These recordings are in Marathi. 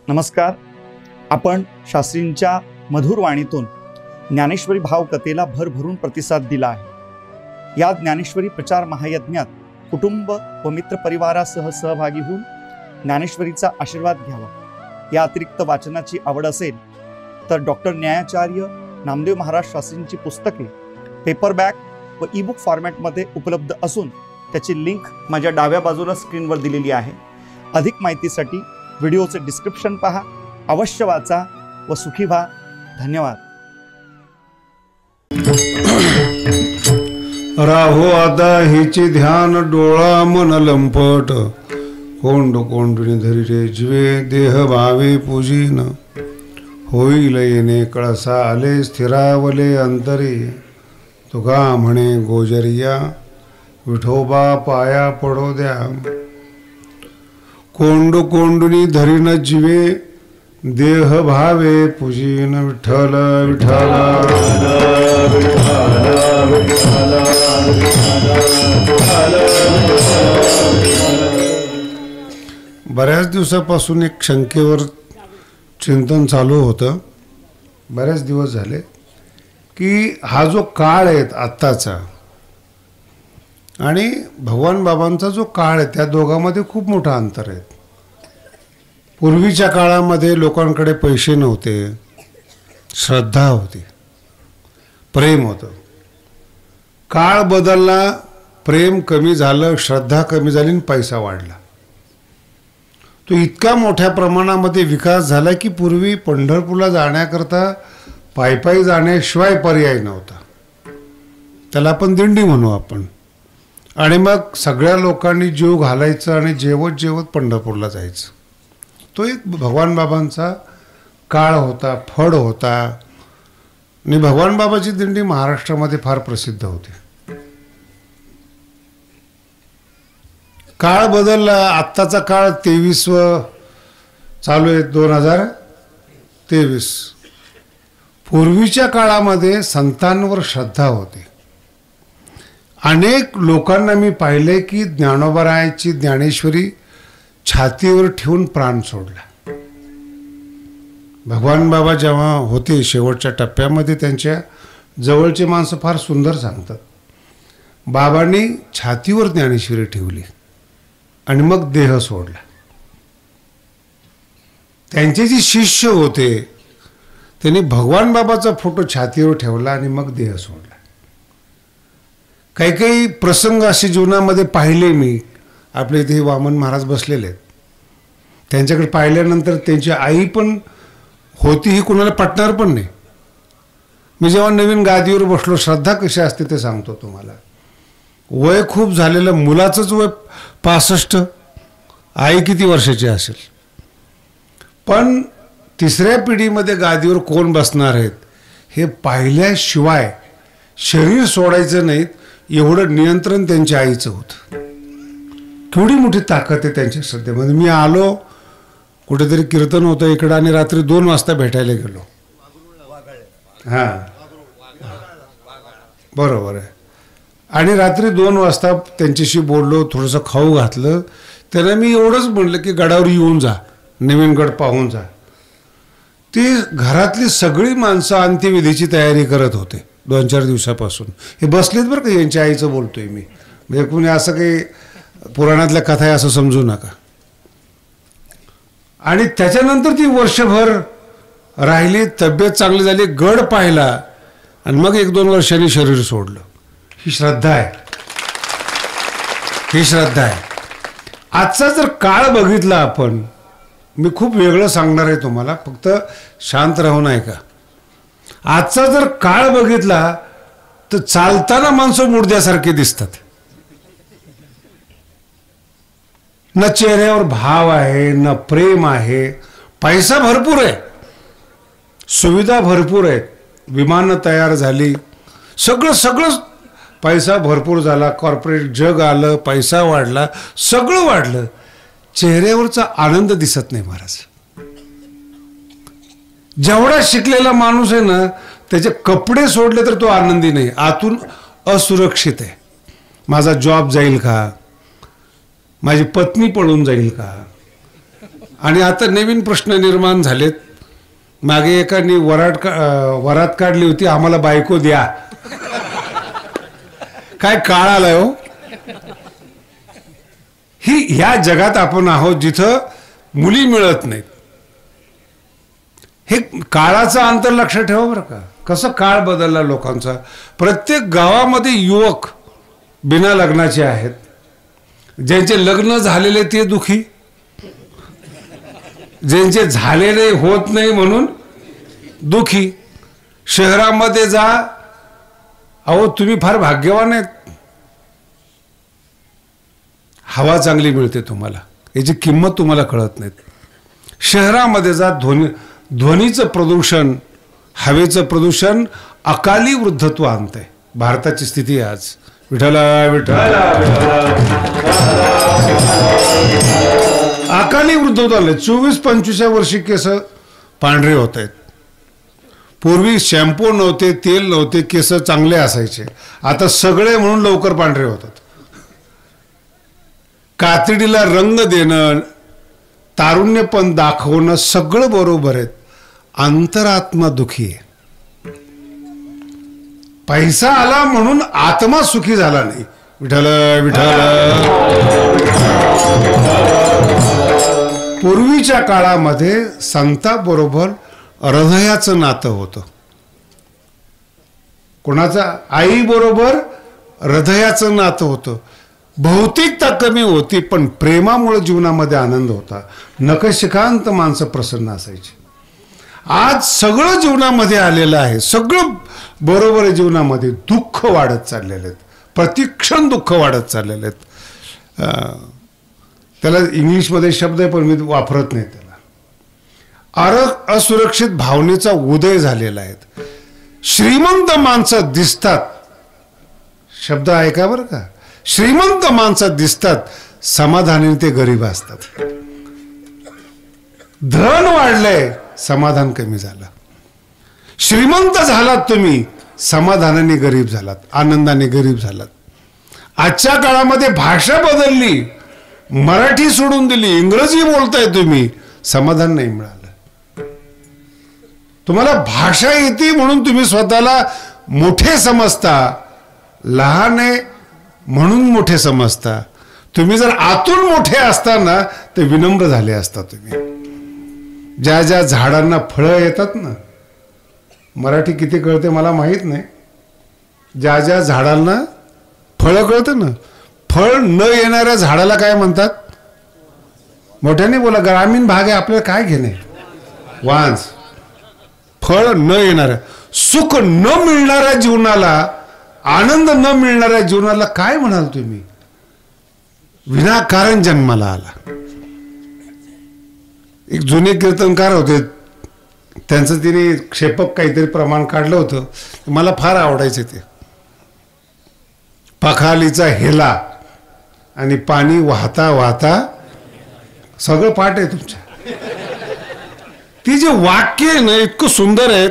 नमस्कार. आपण शास्त्रींच्या मधुर वाणीतून ज्ञानेश्वरी भावकथेला भरभरून प्रतिसाद दिला आहे. या ज्ञानेश्वरी प्रचार महायज्ञात कुटुंब व मित्रपरिवारासह सहभागी होऊन ज्ञानेश्वरीचा आशीर्वाद घ्यावा. या अतिरिक्त वाचनाची आवड असेल तर डॉक्टर न्यायाचार्य नामदेव महाराज शास्त्रींची पुस्तके पेपरबॅक व ईबुक फॉर्मॅटमध्ये उपलब्ध असून त्याची लिंक माझ्या डाव्या बाजूला स्क्रीनवर दिलेली आहे. अधिक माहितीसाठी व्हिडिओचे डिस्क्रिप्शन पहा. अवश्य वाचा व सुखी व्हा. धन्यवाद. राहो आता हिचे ध्यान डोळा मन लंपट कोंड कोंडुनी धरी रे जीवे देह भावे पूजीन होईल येणे कळसा आले स्थिरावले अंतरे तुका म्हणे गोजरिया विठोबा पाया पडो द्या कोंड कोंडुनी धरीन जीवे देह भावे पूजीन विठ्ठल विठ्ठल. बऱ्याच दिवसापासून एक शंकेवर चिंतन चालू होतं. बरेच दिवस झाले की हा जो काळ आहे आत्ताचा आणि भगवान बाबांचा जो काळ आहे त्या दोघांमध्ये खूप मोठा अंतर आहे. पूर्वीच्या काळामध्ये लोकांकडे पैसे नव्हते, श्रद्धा होती, प्रेम होतं. काळ बदलला, प्रेम कमी झालं, श्रद्धा कमी झाली आणि पैसा वाढला. तो इतका मोठ्या प्रमाणामध्ये विकास झाला की पूर्वी पंढरपूरला जाण्याकरता पायी जाण्याशिवाय पर्याय नव्हता. त्याला आपण दिंडी म्हणू आपण. आणि मग सगळ्या लोकांनी जीव घालायचं आणि जेवत जेवत पंढरपूरला जायचं. तो एक भगवान बाबांचा काळ होता, फड होता. आणि भगवान बाबाची दिंडी महाराष्ट्रामध्ये फार प्रसिद्ध होती. काळ बदलला. आत्ताचा काळ 23व चालू आहे, 2023. पूर्वीच्या काळामध्ये संतांवर श्रद्धा होती. अनेक लोकांना मी पाहिले की ज्ञानोबारायांची ज्ञानेश्वरी छातीवर ठेवून प्राण सोडला. भगवान बाबा जेव्हा होते शेवटच्या टप्प्यामध्ये त्यांच्या जवळचे माणसं फार सुंदर सांगतात, बाबांनी छातीवर ज्ञानेश्वरी ठेवली आणि मग देह सोडला. त्यांचे जे शिष्य होते त्यांनी भगवान बाबाचा फोटो छातीवर ठेवला आणि मग देह सोडला. काही काही प्रसंग असे जीवनामध्ये पाहिले मी. आपले इथे वामन महाराज बसलेले आहेत. त्यांच्याकडे पाहिल्यानंतर त्यांची आई पण होती ही कुणाला पटणार पण नाही. मी जेव्हा नवीन गादीवर बसलो, श्रद्धा कशी असते ते सांगतो तुम्हाला. वय खूप झालेलं, मुलाचंच वय 65, आई किती वर्षाची असेल. पण तिसऱ्या पिढीमध्ये गादीवर कोण बसणार आहेत हे पाहिल्याशिवाय शरीर सोडायचं नाहीत एवढं नियंत्रण त्यांच्या आईचं होतं. केवढी मोठी ताकद आहे त्यांच्या श्रद्धेमध्ये. मी आलो, कुठेतरी कीर्तन होतं इकडं आणि रात्री 2 वाजता भेटायला गेलो. हां बरोबर आहे. आणि रात्री 2 वाजता त्यांच्याशी बोललो, थोडंसं खाऊ घातलं. त्याला मी एवढंच म्हणलं की गडावर येऊन जा, नवीन गड पाहून जा. ती घरातली सगळी माणसं अंत्यविधीची तयारी करत होते 2-4 दिवसापासून. हे बसलेत बरं का, यांच्या आईचं बोलतोय मी. म्हणजे कुणी असं काही पुराणातल्या कथा आहे असं समजू नका. आणि त्याच्यानंतर ती वर्षभर राहिली, तब्येत चांगली झाली, गड पाहिला आणि मग 1-2 वर्षांनी शरीर सोडलं. ही श्रद्धा आहे, ही श्रद्धा आहे. आजचा जर काळ बघितला आपण, मी खूप वेगळं सांगणार आहे तुम्हाला, फक्त शांत राहून ऐका. आजचा जर काळ बघितला तर चालताना माणसं मुर्द्यासारखे दिसतात. न चेहऱ्यावर भाव आहे, न प्रेम आहे. पैसा भरपूर आहे, सुविधा भरपूर आहेत, विमानं तयार झाली, सगळं पैसा भरपूर झाला, कॉर्पोरेट जग आलं, पैसा वाढला, सगळं वाढलं. चेहऱ्यावरचा आनंद दिसत नाही महाराज. जेवढा शिकलेला माणूस आहे ना, त्याचे कपडे सोडले तर तो आनंदी नाही, आतून असुरक्षित आहे. माझा जॉब जाईल का, माझी पत्नी पळून जाईल का, आणि आता नवीन प्रश्न निर्माण झालेत. मागे एकाने वरात काढली होती, आम्हाला बायको द्या. काय काळ आलाय हो. ह्या जगात आपण आहोत जिथं मुली मिळत नाहीत. हे काळाचं अंतर लक्षात ठेवा बरं का. कसं काळ बदलला लोकांचा. प्रत्येक गावामध्ये युवक बिना लग्नाचे आहेत. ज्यांचे लग्न झालेले ते दुखी, ज्यांचे झालेले होत नाही म्हणून दुखी. शहरामध्ये जा, अहो तुम्ही फार भाग्यवान आहेत, हवा चांगली मिळते तुम्हाला, याची किंमत तुम्हाला कळत नाहीत. शहरामध्ये जा, ध्वनीचं प्रदूषण, हवेचं प्रदूषण अकाली वृद्धत्व आणतंय. भारताची स्थिती आज. विठ्ठला विठ्ठला अकाली वृद्धत्व आलंय. 24-25 वर्षी केस पांढरे होत आहेत. पूर्वी शॅम्पू नव्हते, तेल नव्हते, केस चांगले असायचे. आता सगळे म्हणून लवकर पांढरे होतात. कातडीला रंग देणं, तारुण्यपण दाखवणं सगळं बरोबर आहे. अंतरात्मा दुखी आहे. पैसा आला म्हणून आत्मा सुखी झाला नाही. विठ्ठल विठ्ठल. पूर्वीच्या काळामध्ये संताबरोबर हृदयाचं नातं होतं. कोणाचं? आई बरोबर हृदयाचं नातं होतं. भौतिकता कमी होती पण प्रेमामुळे जीवनामध्ये आनंद होता. नखशिखांत माणसं प्रसन्न असायची. आज सगळं जीवनामध्ये आलेलं आहे, सगळं बरोबर आहे. जीवनामध्ये दुःख वाढत चाललेले आहेत. प्रतिक्षण दुःख वाढत चाललेले आहेत. त्याला इंग्लिशमध्ये शब्द आहे पण मी वापरत नाही त्याला. असुरक्षित भावनेचा उदय झालेला आहे. श्रीमंत माणसं दिसतात, शब्द ऐका बरं का, श्रीमंत माणसं दिसतात, समाधानी ते गरीब असतात. धन वाढलंय, समाधान कमी झालं. श्रीमंत झालात तुम्ही, समाधानाने गरीब झालात, आनंदाने गरीब झालात. आजच्या काळामध्ये भाषा बदलली, मराठी सोडून दिली, इंग्रजी बोलताय तुम्ही, समाधान नाही मिळालं. तुम्हाला भाषा येते म्हणून तुम्ही स्वतःला मोठे समजता, लहान आहे म्हणून मोठे समजता. तुम्ही जर आतून मोठे असताना ते विनम्र झाले असता. तुम्ही ज्या ज्या झाडांना फळं येतात ना, मराठी किती कळते मला माहित नाही, ज्या ज्या झाडांना फळं कळतं ना, फळ न येणाऱ्या झाडाला काय म्हणतात? मोठ्याने बोला, ग्रामीण भाग आहे आपल्याला काय घेणे. वांज. फळ न येणाऱ्या, सुख न मिळणाऱ्या जीवनाला, आनंद न मिळणाऱ्या जीवनाला काय म्हणाल तुम्ही? विनाकारण जन्माला आला. एक जुने कीर्तनकार होते, त्यांचं तिने क्षेपक काहीतरी प्रमाण काढलं होतं, मला फार आवडायचे ते. पखालीचा हेला आणि पाणी वाहता वाहता, सगळं पाठ आहे तुमच्या. ती जे वाक्य आहे ना इतकं सुंदर आहेत.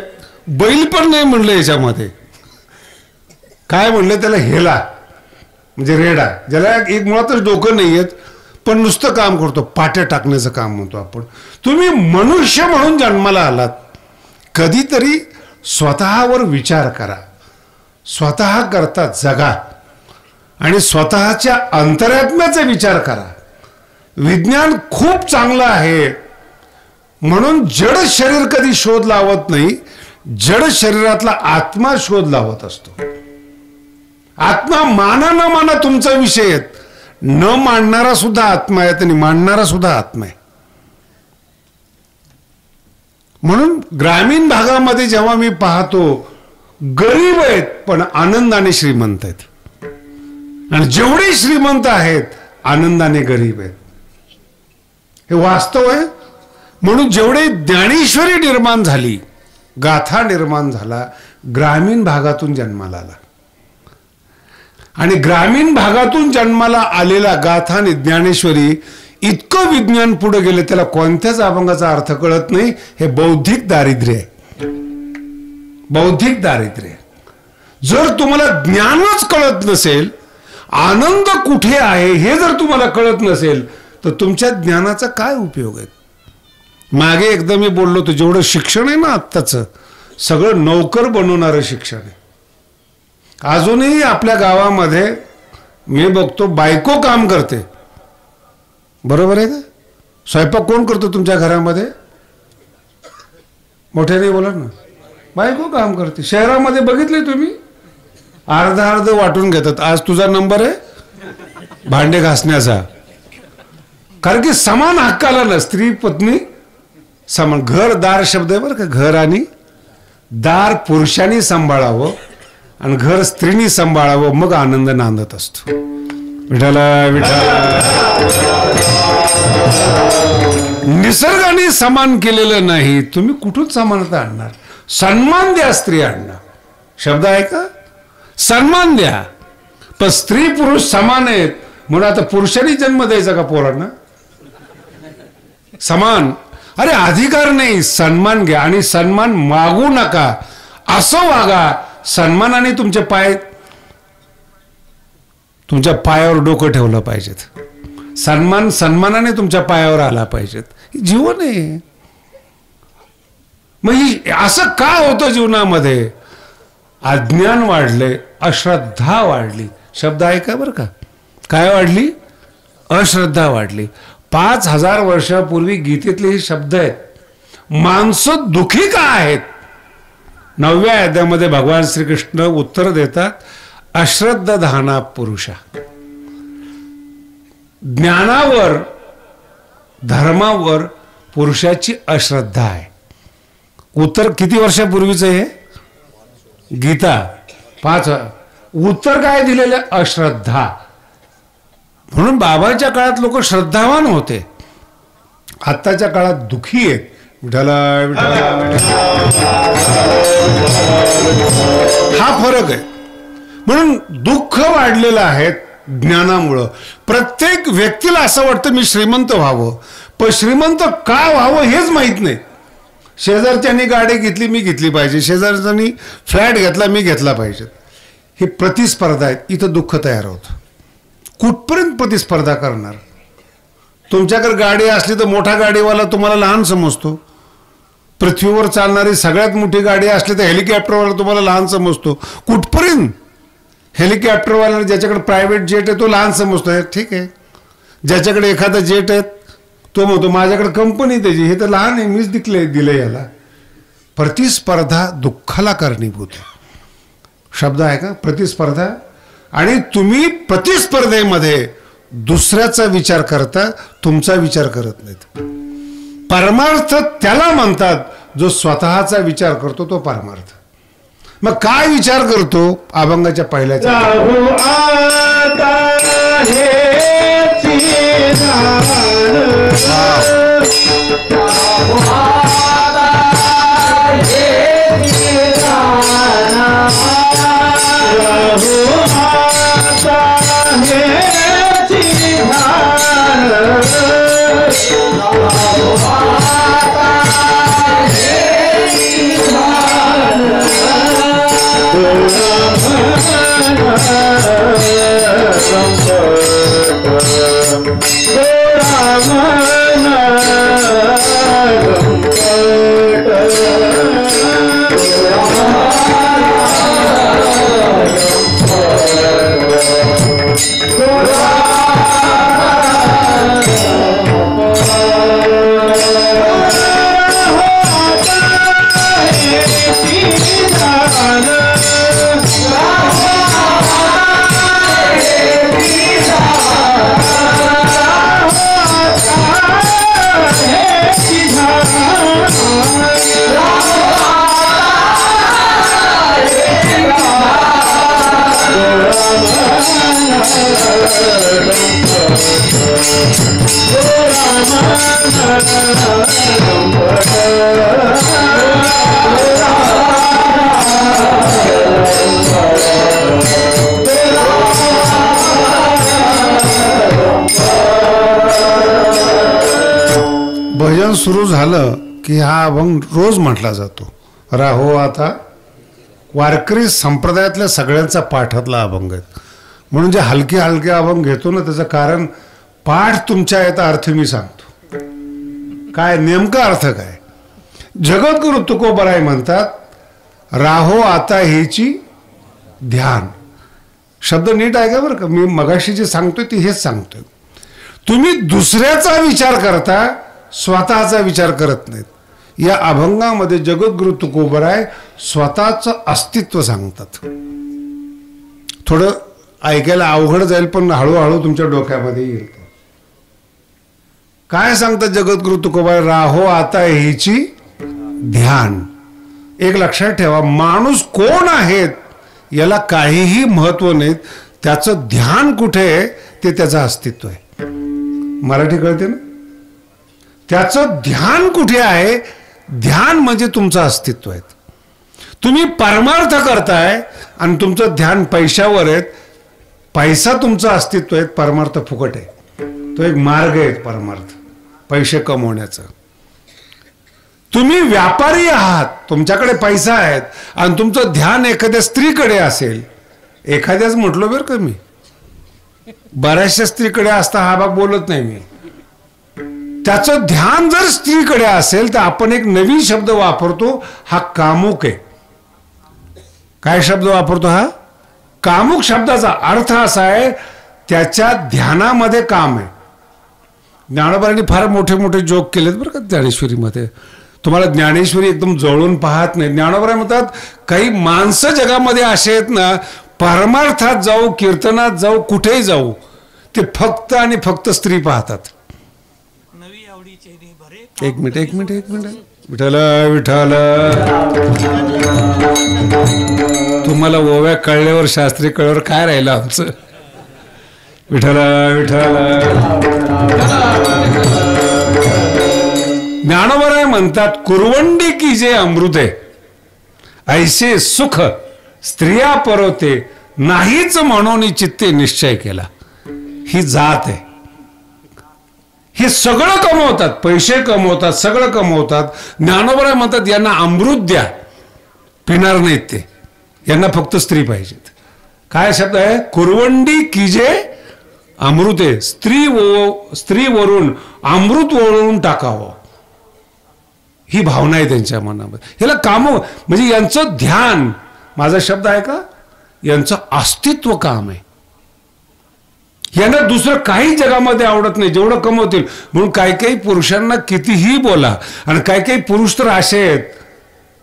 बैल पण नाही म्हणलं याच्यामध्ये. काय म्हणलं त्याला? हेला म्हणजे रेडा, ज्याला एक मुळातच डोकं नाही येत पण नुसतं काम करतो, पाट्या टाकण्याचं काम म्हणतो आपण. तुम्ही मनुष्य म्हणून जन्माला आलात. कधीतरी स्वतःवर विचार करा, स्वतः करता जगा आणि स्वतःच्या अंतरात्म्याचा विचार करा. विज्ञान खूप चांगलं आहे म्हणून जड शरीर कधी शोध लावत नाही, जड शरीरातला आत्मा शोध लावत असतो. आत्मा माना न माना तुमचा विषय आहे. न मानणारा सुद्धा आत्मा आहे आणि मानणारा सुद्धा आत्मा आहे. म्हणून ग्रामीण भागामध्ये जेव्हा मी पाहतो, गरीब आहेत पण आनंदाने श्रीमंत आहेत, आणि जेवढे श्रीमंत आहेत आनंदाने गरीब आहेत. हे वास्तव आहे. म्हणून जेवढे ज्ञानेश्वरी निर्माण झाली, गाथा निर्माण झाला, ग्रामीण भागातून जन्माला आला. आणि ग्रामीण भागातून जन्माला आलेला गाथा आणि ज्ञानेश्वरी इतकं विज्ञान पुढे गेले, त्याला कोणत्याच अभंगाचा अर्थ कळत नाही. हे बौद्धिक दारिद्र्य आहे. बौद्धिक दारिद्र्य. जर तुम्हाला ज्ञानच कळत नसेल, आनंद कुठे आहे हे जर तुम्हाला कळत नसेल, तर तुमच्या ज्ञानाचा काय उपयोग आहे? मागे एकदा मी बोललो होतो, जेवढं शिक्षण आहे ना आत्ताचं, सगळं नोकर बनवणारं शिक्षण आहे. अजूनही आपल्या गावामध्ये मी बघतो बायको काम करते. बरोबर आहे का? स्वयंपाक कोण करतो तुमच्या घरामध्ये? मोठ्याने बोला ना. बायको काम करते. शहरामध्ये बघितले तुम्ही, अर्धा अर्ध वाटून घेतात. आज तुझा नंबर आहे भांडे घासण्याचा, कारण की समान हक्काला ना स्त्री पत्नी समान. घर दार शब्द आहे बरं का. घर आणि दार पुरुषांनी सांभाळावं आणि घर स्त्रीनी सांभाळावं, मग आनंद नांदत असतो. विठाला विठाला. निसर्गाने समान केलेलं नाही, तुम्ही कुठून समानता आणणार? सन्मान द्या स्त्रियांना. शब्द आहे का? सन्मान द्या. पण स्त्री पुरुष समान आहेत म्हणून आता पुरुषांनी जन्म द्यायचा का पोरांना? समान. अरे अधिकार नाही, सन्मान घ्या आणि सन्मान मागू नका, असं वागा. सन्मानाने तुमच्या पायावर डोकं ठेवलं पाहिजेत. सन्मानाने तुमच्या पायावर आला पाहिजेत. जीवन आहे. मग असं का होतं जीवनामध्ये? अज्ञान वाढले, अश्रद्धा वाढली. शब्द आहे का बरं का? काय वाढली? अश्रद्धा वाढली. 5000 वर्षापूर्वी गीतेतले हे शब्द आहेत. माणसं दुखी का आहेत? 9व्या अध्यायामध्ये भगवान श्रीकृष्ण उत्तर देतात, अश्रद्धाधाना पुरुषा. ज्ञानावर धर्मावर पुरुषाची अश्रद्धा आहे. उत्तर किती वर्षापूर्वीचं आहे? गीता 5. उत्तर काय दिलेलं? अश्रद्धा. म्हणून बाबाच्या काळात लोक श्रद्धावान होते, आत्ताच्या काळात दुखी आहेत. विठाला हा फरक आहे. म्हणून दुःख वाढलेलं आहे ज्ञानामुळं. प्रत्येक व्यक्तीला असं वाटतं मी श्रीमंत व्हावं, पण श्रीमंत का व्हावं हेच माहीत नाही. शेजारच्यानी गाडी घेतली, मी घेतली पाहिजे. शेजारच्यानी फ्लॅट घेतला, मी घेतला पाहिजे. ही प्रतिस्पर्धा आहे. इथं दुःख तयार होतं. कुठपर्यंत प्रतिस्पर्धा करणार? तुमच्याकडे गाडी असली तर मोठा गाडीवाला तुम्हाला लहान समजतो. पृथ्वीवर चालणारी सगळ्यात मोठी गाडी असली तर हेलिकॉप्टरवाला तुम्हाला लहान समजतो. कुठपर्यंत? हेलिकॉप्टरवाला ज्याच्याकडे प्रायव्हेट जेट आहे तो लहान समजतो. ठीक आहे. ज्याच्याकडे एखादा जेट आहे तो म्हणतो माझ्याकडे कंपनी त्याची, हे तर लहान आहे, मीच दिलं याला. प्रतिस्पर्धा दुःखाला कारणीभूत आहे. शब्द आहे का? प्रतिस्पर्धा. आणि तुम्ही प्रतिस्पर्धेमध्ये दुसऱ्याचा विचार करता, तुमचा विचार करत नाहीत. परमार्थ त्याला म्हणतात जो स्वतःचा विचार करतो, तो परमार्थ. मग काय विचार करतो? अभंगाच्या पहिल्याच्या भजन सुरू झालं की हा अभंग रोज म्हटला जातो. राहो आता वारकरी संप्रदायातल्या सगळ्यांचा पाठातला अभंग आहे. म्हणून जे हलके हलके अभंग घेतो ना, त्याचं कारण पाठ तुमच्या याचा अर्थ मी सांगतो. काय नेमका अर्थ काय? जगद्गुरु तुकोबराय म्हणतात राहो आता हेची ध्यान. शब्द नीट आहे का बरं का? मी मगाशी जे सांगतोय ते हेच सांगतोय. तुम्ही दुसऱ्याचा विचार करता, स्वतःचा विचार करत नाहीत. या अभंगामध्ये जगद्गुरु तुकोबराय स्वतःचं अस्तित्व सांगतात. थोडं ऐकायला अवघड जाईल पण हळूहळू तुमच्या डोक्यामध्ये येईल. काय सांगतात जगद्गुरु तुकोबराय? राहो आता हेची ध्यान. एक लक्षात ठेवा, माणूस कोण आहेत याला काहीही महत्व नाही, त्याचं ध्यान कुठे आहे ते त्याचं अस्तित्व आहे. मराठी कळते ना? त्याचं ध्यान कुठे आहे? ध्यान म्हणजे तुमचं अस्तित्व आहे. तुम्ही परमार्थ करताय आणि तुमचं ध्यान पैशावर आहे. पैसा तुमचं अस्तित्व आहे, परमार्थ फुकट आहे. तो एक मार्ग आहे परमार्थ, पैसे कमवण्याचा. तुम्ही व्यापारी आहात, तुमच्याकडे पैसा आहे आणि तुमचं ध्यान एखाद्या स्त्रीकडे असेल. एखाद्याच म्हटलो बरं का मी, बऱ्याचशा स्त्रीकडे असता हा भाग बोलत नाही मी. त्याचं ध्यान जर स्त्रीकडे असेल तर आपण एक नवीन शब्द वापरतो, हा कामुक आहे. काय शब्द वापरतो हा? कामुक. शब्दाचा अर्थ असा आहे त्याच्या ध्यानामध्ये काम आहे. ज्ञानोबांनी फार मोठे मोठे जोक केलेत बरं का ज्ञानेश्वरीमध्ये. तुम्हाला ज्ञानेश्वरी एकदम जवळून पाहत नाही. ज्ञानोबा म्हणतात काही माणसं जगामध्ये असे आहेत ना, परमार्थात जाऊ, कीर्तनात जाऊ, कुठेही जाऊ, ते फक्त आणि फक्त स्त्री पाहतात. एक मिनिट विठ्ठल विठ्ठल. तुम्हाला ओव्या कळल्यावर शास्त्री कळल्यावर काय राहिलं आमचं? विठ्ठल विठ्ठल. ज्ञानोबराय म्हणतात कुरवंडी की जे अमृते ऐसे सुख स्त्रिया परवते नाहीच म्हणून चित्ते निश्चय केला. ही जात आहे. हे सगळं कमवतात, पैसे कमवतात, सगळं कमवतात. ज्ञानोबराय म्हणतात यांना अमृत द्या, पिणार नाहीत ते, यांना फक्त स्त्री पाहिजेत. काय शब्द आहे? कुरवंडी किजे अमृते. स्त्रीवरून अमृत ओळून टाकावं, ही भावना आहे त्यांच्या मनामध्ये. ह्याला काम म्हणजे यांचं ध्यान, माझा शब्द आहे का, यांचं अस्तित्व काम आहे. यांना दुसरं काही जगामध्ये आवडत नाही जेवढं कमवतील. म्हणून काही काही पुरुषांना कितीही बोला, आणि काही काही पुरुष तर असे आहेत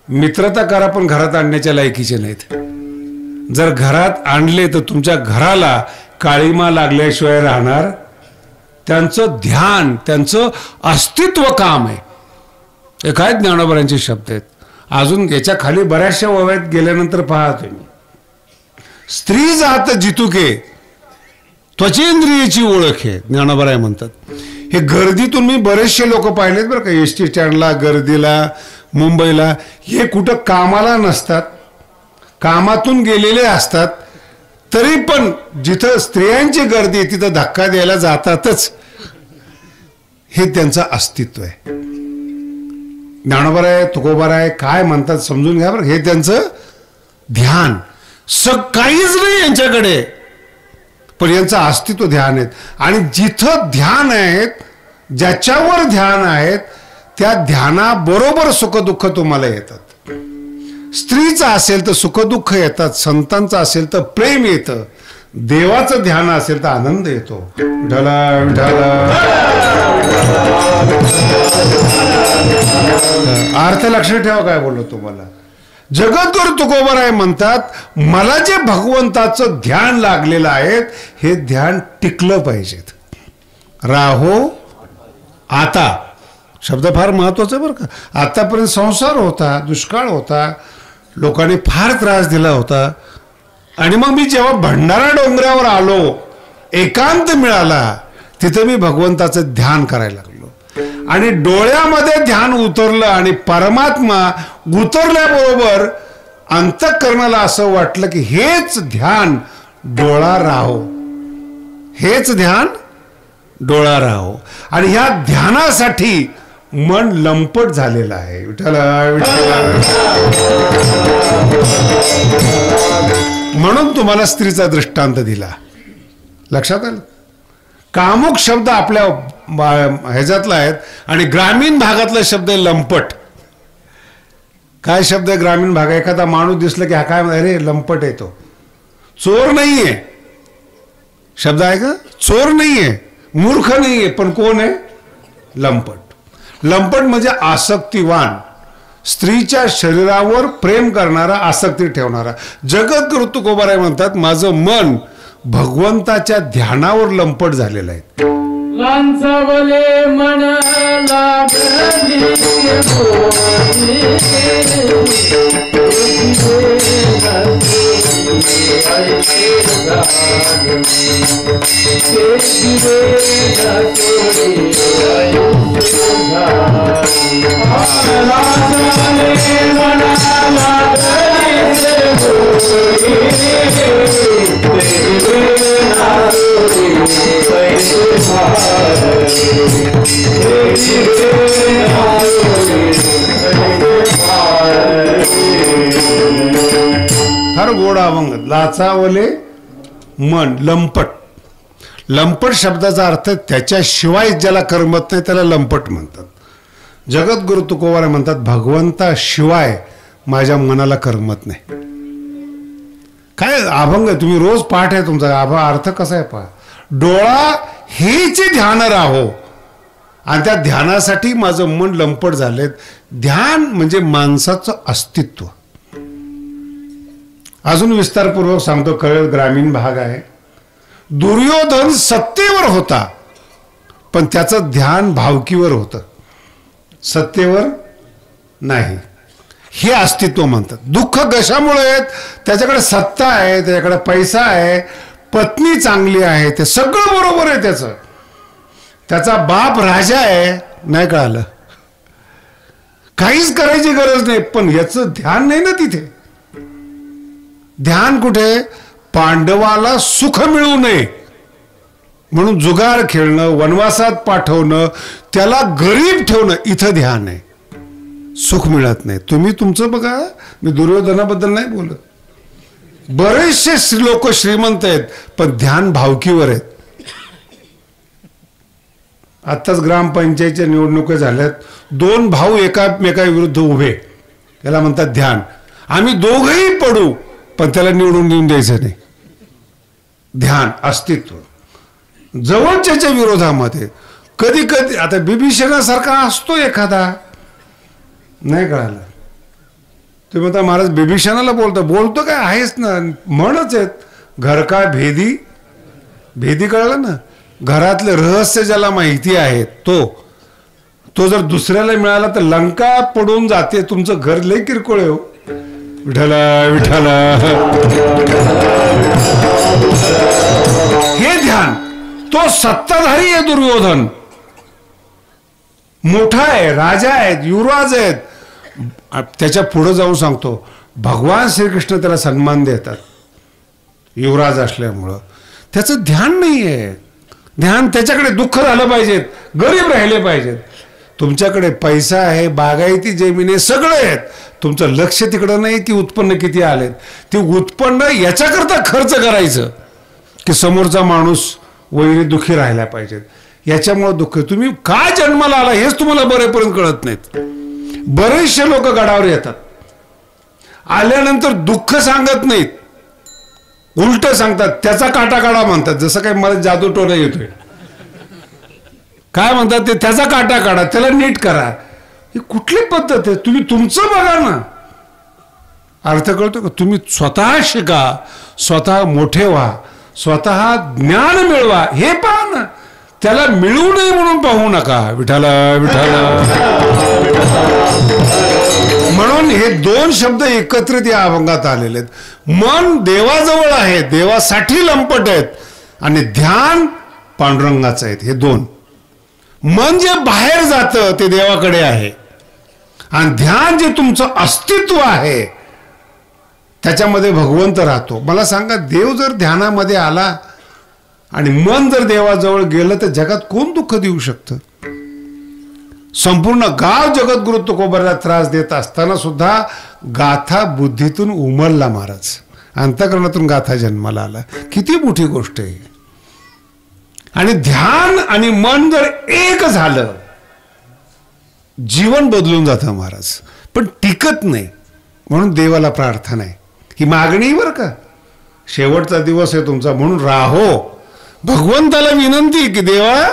मित्रता करा पण घरात आणण्याच्या लायकीचे नाहीत. जर घरात आणले तर तुमच्या घराला काळीमा लागल्याशिवाय राहणार. त्यांचं ध्यान, त्यांचं अस्तित्व काम आहे. हे काय ज्ञानोबरांचे शब्द आहेत. अजून याच्या खाली बऱ्याचशा ओव्यात गेल्यानंतर पहा तुम्ही, स्त्री जात जितुके त्वचेंद्रियेची ओळख आहे, ज्ञानोबराय म्हणतात. हे गर्दीतून मी बरेचसे लोक पाहिलेत बरं का, एस टी स्टँडला, गर्दीला, मुंबईला. हे कुठं कामाला नसतात, कामातून गेलेले असतात, तरी पण जिथं स्त्रियांची गर्दी आहे तिथं धक्का द्यायला जातातच. हे त्यांचं अस्तित्व आहे. ज्ञानोबराय तुकोबराय काय म्हणतात समजून घ्या बरं. हे त्यांचं ध्यान. काहीच नाही यांच्याकडे, पण यांचं अस्तित्व ध्यान आहेत. आणि जिथं ध्यान आहेत, ज्याच्यावर ध्यान आहेत, त्या ध्यानाबरोबर सुखदुःख तुम्हाला येतात. स्त्रीचं असेल तर सुखदुःख येतात, संतांचं असेल तर प्रेम येतं, देवाचं ध्यान असेल तर आनंद येतो. विठ्ठला विठ्ठला. अर्थ लक्षात ठेवा काय बोललो तुम्हाला. जगद्गुरु तुकोबराय म्हणतात मला जे भगवंताचं ध्यान लागलेलं आहे हे ध्यान टिकलं पाहिजेत. राहो आता शब्द फार महत्वाचा बरं का. आतापर्यंत संसार होता, दुष्काळ होता, लोकांनी फार त्रास दिला होता. आणि मग मी जेव्हा भंडारा डोंगरावर आलो, एकांत मिळाला, तिथे मी भगवंताचं ध्यान करायला लागलो. आणि डोळ्यामध्ये ध्यान उतरलं आणि परमात्मा उतरल्याबरोबर अंतःकरणाला असं वाटलं की हेच ध्यान डोळा राहो, हेच ध्यान डोळा राहो. आणि ह्या ध्यानासाठी मन लंपट झालेलं आहे. विठ्ठला विठ्ठला. म्हणून तुम्हाला स्त्रीचा दृष्टांत दिला. लक्षात आलं. कामुक शब्द आपल्या ह्याच्यातला आहेत आणि ग्रामीण भागातला शब्द आहे लंपट. काय शब्द आहे ग्रामीण भाग? एखादा माणूस दिसला की हा काय, अरे लंपट आहे तो. चोर नाहीये शब्द आहे का? चोर नाहीये, मूर्ख नाहीये, पण कोण आहे? लंपट. लंपट म्हणजे आसक्तिवान, स्त्रीच्या शरीरावर प्रेम करणारा, आसक्ती ठेवणारा. जगद्गुरु तुकोबाराय म्हणतात माझं मन भगवंताच्या ध्यानावर लंपट झालेलं आहे. लांचवले मन लागली फार गोड अभंग. लाचावले मन, लंपट. लंपट शब्दाचा अर्थ त्याच्याशिवाय ज्याला करमत नाही त्याला लंपट म्हणतात. जगद्गुरु तुकोबाराय म्हणतात भगवंताशिवाय माझ्या मनाला करमत नाही. काय अभंग आहे, तुम्ही रोज पाठ आहे तुमचा. अर्थ कसा आहे पहा. डोळा हेच ध्यान राहो, आणि त्या ध्यानासाठी माझं मन लंपट झाले. ध्यान म्हणजे माणसाचं अस्तित्व. अजून विस्तारपूर्वक सांगतो. कळेल, ग्रामीण भाग आहे. दुर्योधन सत्तेवर होता, पण त्याचं ध्यान भावकीवर होतं, सत्तेवर नाही. हे अस्तित्व म्हणतात. दुःख कशामुळे आहेत? त्याच्याकडे सत्ता आहे, त्याच्याकडे पैसा आहे, पत्नी चांगली आहे, ते सगळं बरोबर आहे त्याचं. त्याचा बाप राजा आहे, नाही कळालं, काहीच करायची गरज नाही, पण याचं ध्यान नाही ना तिथे. ध्यान कुठे? पांडवाला सुख मिळू नये म्हणून जुगार खेळणं, वनवासात पाठवणं, त्याला गरीब ठेवणं, इथं ध्यान आहे. सुख मिळत नाही. तुम्ही तुमचं बघा. मी दुर्योधनाबद्दल नाही बोलत. बरेचसे लोक श्रीमंत आहेत, पण ध्यान भावकीवर आहेत. आत्ताच ग्रामपंचायतच्या निवडणुका झाल्यात. 2 भाऊ एकामेकाविरुद्ध उभे, त्याला म्हणतात ध्यान. आम्ही दोघंही पडू, पण त्याला निवडून देऊन द्यायचं नाही. ध्यान, अस्तित्व. जवळच्याच्या विरोधामध्ये कधी कधी आता बिभीषणासारखा असतो एखादा, नाही कळालं. तुम्ही म्हणता महाराज बिभीषणाला बोलतो काय? आहेच ना, म्हणच आहेत. घर का भेदी, भेदी कळलं ना. घरातले रहस्य ज्याला माहिती आहे तो जर दुसऱ्याला मिळाला तर लंका पडून जाते. तुमचं घर लय किरकोळ आहे हो. विठ्ठला विठ्ठला. हे ध्यान. तो सत्ताधारी आहे दुर्योधन, मोठा आहे, राजा आहेत, युवराज आहेत. त्याच्या पुढे जाऊन सांगतो भगवान श्रीकृष्ण त्याला सन्मान देतात युवराज असल्यामुळं. त्याचं ध्यान नाही आहे. ध्यान त्याच्याकडे दुःख झालं पाहिजेत, गरीब राहिले पाहिजेत. तुमच्याकडे पैसा आहे, बागायती जमीन आहे, सगळं आहेत. तुमचं लक्ष तिकडं नाही की उत्पन्न किती आलेत. ते उत्पन्न याच्याकरता खर्च करायचं की समोरचा माणूस वैरी दुःखी राहायला पाहिजेत. याच्यामुळे दुःख. तुम्ही काय जन्माला आला हेच तुम्हाला बरेपर्यंत कळत नाहीत. बरेचसे लोक गडावर येतात, आल्यानंतर दुःख सांगत नाहीत, उलट सांगतात. त्याचा काटा काढा म्हणतात. जसं काय मला जादू टोना येतोय. काय म्हणतात ते? त्याचा काटा काढा, त्याला नीट करा. ही कुठली पद्धत आहे? तुम्ही तुमचं बघा ना. अर्थ कळतो का? तुम्ही स्वतः शिका, स्वतः मोठे व्हा, स्वतः ज्ञान मिळवा, हे पहा ना. त्याला मिळू नये म्हणून पाहू नका. विठाला विठाला. म्हणून हे 2 शब्द एकत्रित या अभंगात आलेले आहेत. मन देवाजवळ आहे, देवासाठी लंपट आहेत, आणि ध्यान पांडुरंगाचं आहेत. हे 2. मन जे बाहेर जातं ते देवाकडे आहे, आणि ध्यान जे तुमचं अस्तित्व आहे त्याच्यामध्ये भगवंत राहतो. मला सांगा, देव जर ध्यानामध्ये आला आणि मन जर देवाजवळ गेलं तर जगात कोण दुःख देऊ शकतं? संपूर्ण गाव जगद्गुरु तुकोबाराला त्रास देत असताना सुद्धा गाथा बुद्धीतून उमलला महाराज. अंतःकरणातून गाथा जन्माला आला. किती मोठी गोष्ट आहे. आणि ध्यान आणि मन जर एक झालं, जीवन बदलून जातं महाराज. पण टिकत नाही. म्हणून देवाला प्रार्थना आहे, ही मागणी बरं का, शेवटचा दिवस आहे तुमचा, म्हणून राहो. भगवंताला विनंती की देवा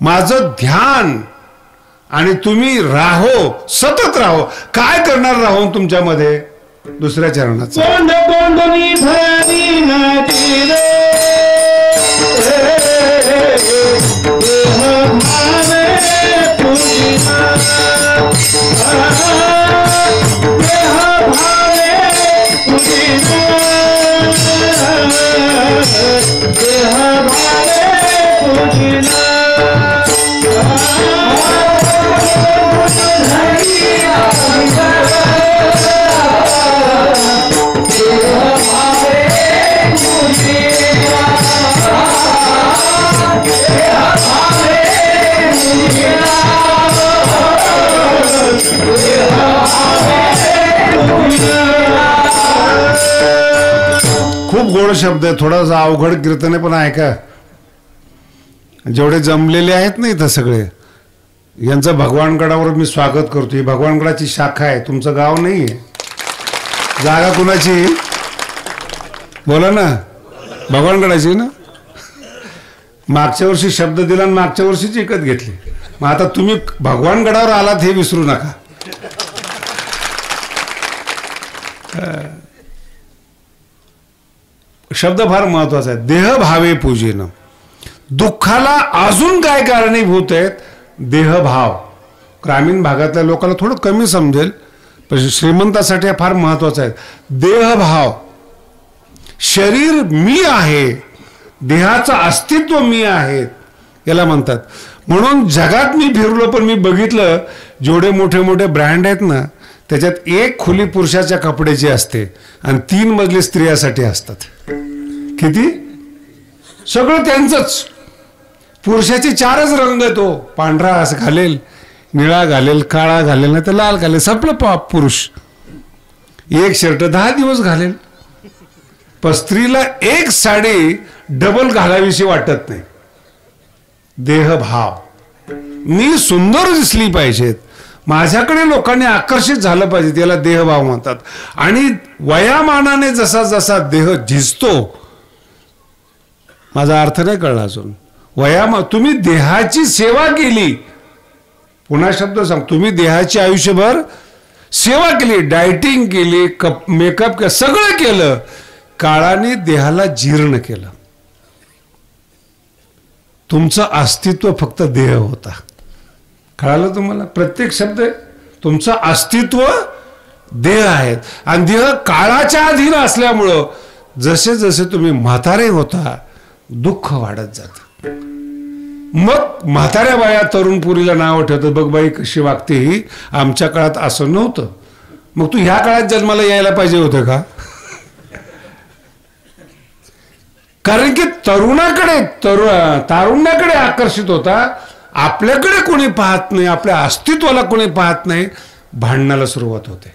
माझं ध्यान आणि तुम्ही राहो, सतत राहो. काय करणार राहून तुमच्यामध्ये? दुसऱ्या चरणाचं कोंड कोंडनी भरी नदी रे, देह भावे पूजिना, देह भावे पूजिना, देह भावे पूजिना. खूप गोड शब्द आहे, थोडासा अवघड कीर्तन आहे, पण ऐका. जेवढे जमलेले आहेत ना इथं सगळे, यांचं भगवानगडावर मी स्वागत करतो. ही भगवानगडाची शाखा आहे, तुमचं गाव नाही आहे. जागा कुणाची? बोला ना. भगवानगडाची ना. मागच्या वर्षी शब्द दिला आणि मागच्या वर्षीच विकत घेतली. मग आता तुम्ही भगवानगडावर आलात हे विसरू नका. शब्द फार महत्वाचा आहे. देह भावे पूजेनं. दुःखाला अजून काय कारणीभूत आहेत? देहभाव. ग्रामीण भागातल्या लोकांना थोडं कमी समजेल, पण श्रीमंतासाठी फार महत्वाचं आहे. देहभाव. शरीर मी आहे, देहाचं अस्तित्व मी आहे, याला म्हणतात. म्हणून जगात मी फिरलो, पण मी बघितलं जेवढे मोठे मोठे ब्रँड आहेत ना, त्याच्यात एक खोली पुरुषाच्या कपड्याची असते आणि 3 मजली स्त्रियासाठी असतात. किती? सगळं त्यांचंच. पुरुषाचे 4च रंग, तो पांढरा असं घालेल, निळा घालेल, काळा घालेल, नाही तर लाल घालेल, संपलं पुरुष. एक शर्ट 10 दिवस घालेल. पण स्त्रीला एक साडी डबल घालावीशी वाटत नाही. देहभाव. मी सुंदर दिसली पाहिजेत, माझ्याकडे लोकांनी आकर्षित झालं पाहिजे, त्याला देहभाव म्हणतात. आणि वयामानाने जसा जसा देह झिजतो, माझा अर्थ नाही कळला अजून. तुम्ही देहाची सेवा केली, पुन्हा शब्द सांग, तुम्ही देहाची आयुष्यभर सेवा केली, डायटिंग केली, मेकअप केलं, सगळं केलं, काळाने देहाला जीर्ण केलं. तुमचं अस्तित्व फक्त देह होता. कळालं तुम्हाला? प्रत्येक शब्द तुमचं अस्तित्व देह आहेत. आणि देह काळाच्या अधीन असल्यामुळं जसे जसे तुम्ही म्हातारे होता, दुःख वाढत जात. मग म्हाताऱ्या बाया तरुण पुरीला नाव ठेवतात, बघ बाई कशी वागते ही, आमच्या काळात असं नव्हतं. मग तू ह्या काळात जन्माला यायला पाहिजे होतं का? कारण की तारुण्याकडे आकर्षित होता, आपल्याकडे कोणी पाहत नाही, आपल्या अस्तित्वाला कोणी पाहत नाही. भांडणाला सुरुवात होते.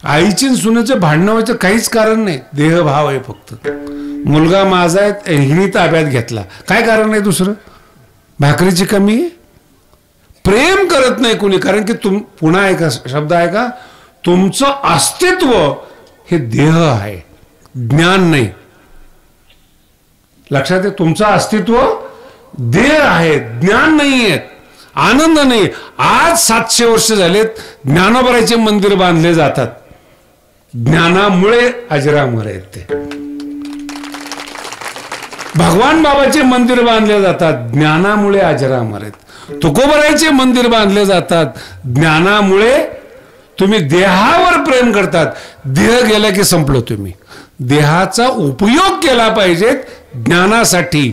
आईची सुनेचं भांडणं व्हायचं काहीच कारण नाही, देहभाव आहे फक्त. मुलगा माझा आहे, हिने ताब्यात घेतला, काय कारण नाही दुसरं? भाकरीची कमी. प्रेम करत नाही कोणी, कारण की पुन्हा ऐका शब्द आहे का, तुमचं अस्तित्व हे देह आहे, ज्ञान नाही. लक्षात आहे? तुमचं अस्तित्व देह आहे, ज्ञान नाहीये, आनंद नाही. आज 700 वर्ष झालेत, ज्ञानोबराचे मंदिर बांधले जातात. ज्ञानामुळे अजरामर आहेत ते. भगवान बाबाचे मंदिर बांधले जातात, ज्ञानामुळे अजरामर आहेत. तुकोबरायचे मंदिर बांधले जातात, ज्ञानामुळे. तुम्ही देहावर प्रेम करतात, देह गेला की संपलो. तुम्ही देहाचा उपयोग केला पाहिजे ज्ञानासाठी.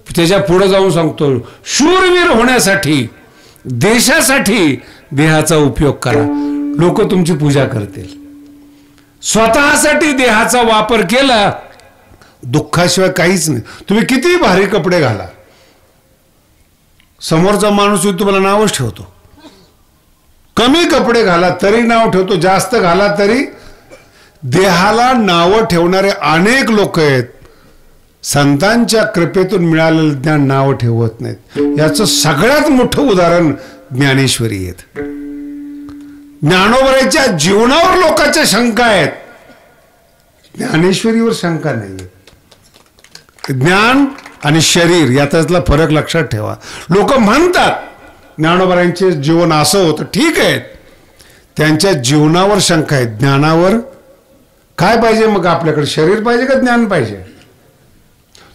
त्याच्या पुढे जाऊन सांगतो, शूरवीर होण्यासाठी, देशासाठी देहाचा उपयोग करा. लोक तुमची पूजा करतील. स्वतःसाठी देहाचा वापर केला, दुःखाशिवाय काहीच नाही. तुम्ही किती भारी कपडे घाला, समोरचा माणूस तुम्हाला नावच ठेवतो. कमी कपडे घाला तरी नाव ठेवतो, जास्त घाला तरी. देहाला नावं ठेवणारे अनेक लोक आहेत. संतांच्या कृपेतून मिळालेलं ज्ञान नाव ठेवत नाहीत. याचं सगळ्यात मोठं उदाहरण ज्ञानेश्वरी आहेत. ज्ञानोबराच्या जीवनावर लोकांच्या शंका आहेत, ज्ञानेश्वरीवर शंका नाही. ज्ञान आणि शरीर यातला फरक लक्षात ठेवा. लोक म्हणतात ज्ञानोबरांचे जीवन असं होतं, ठीक आहे, त्यांच्या जीवनावर शंका आहे. ज्ञानावर काय पाहिजे मग आपल्याकडे? शरीर पाहिजे का ज्ञान पाहिजे?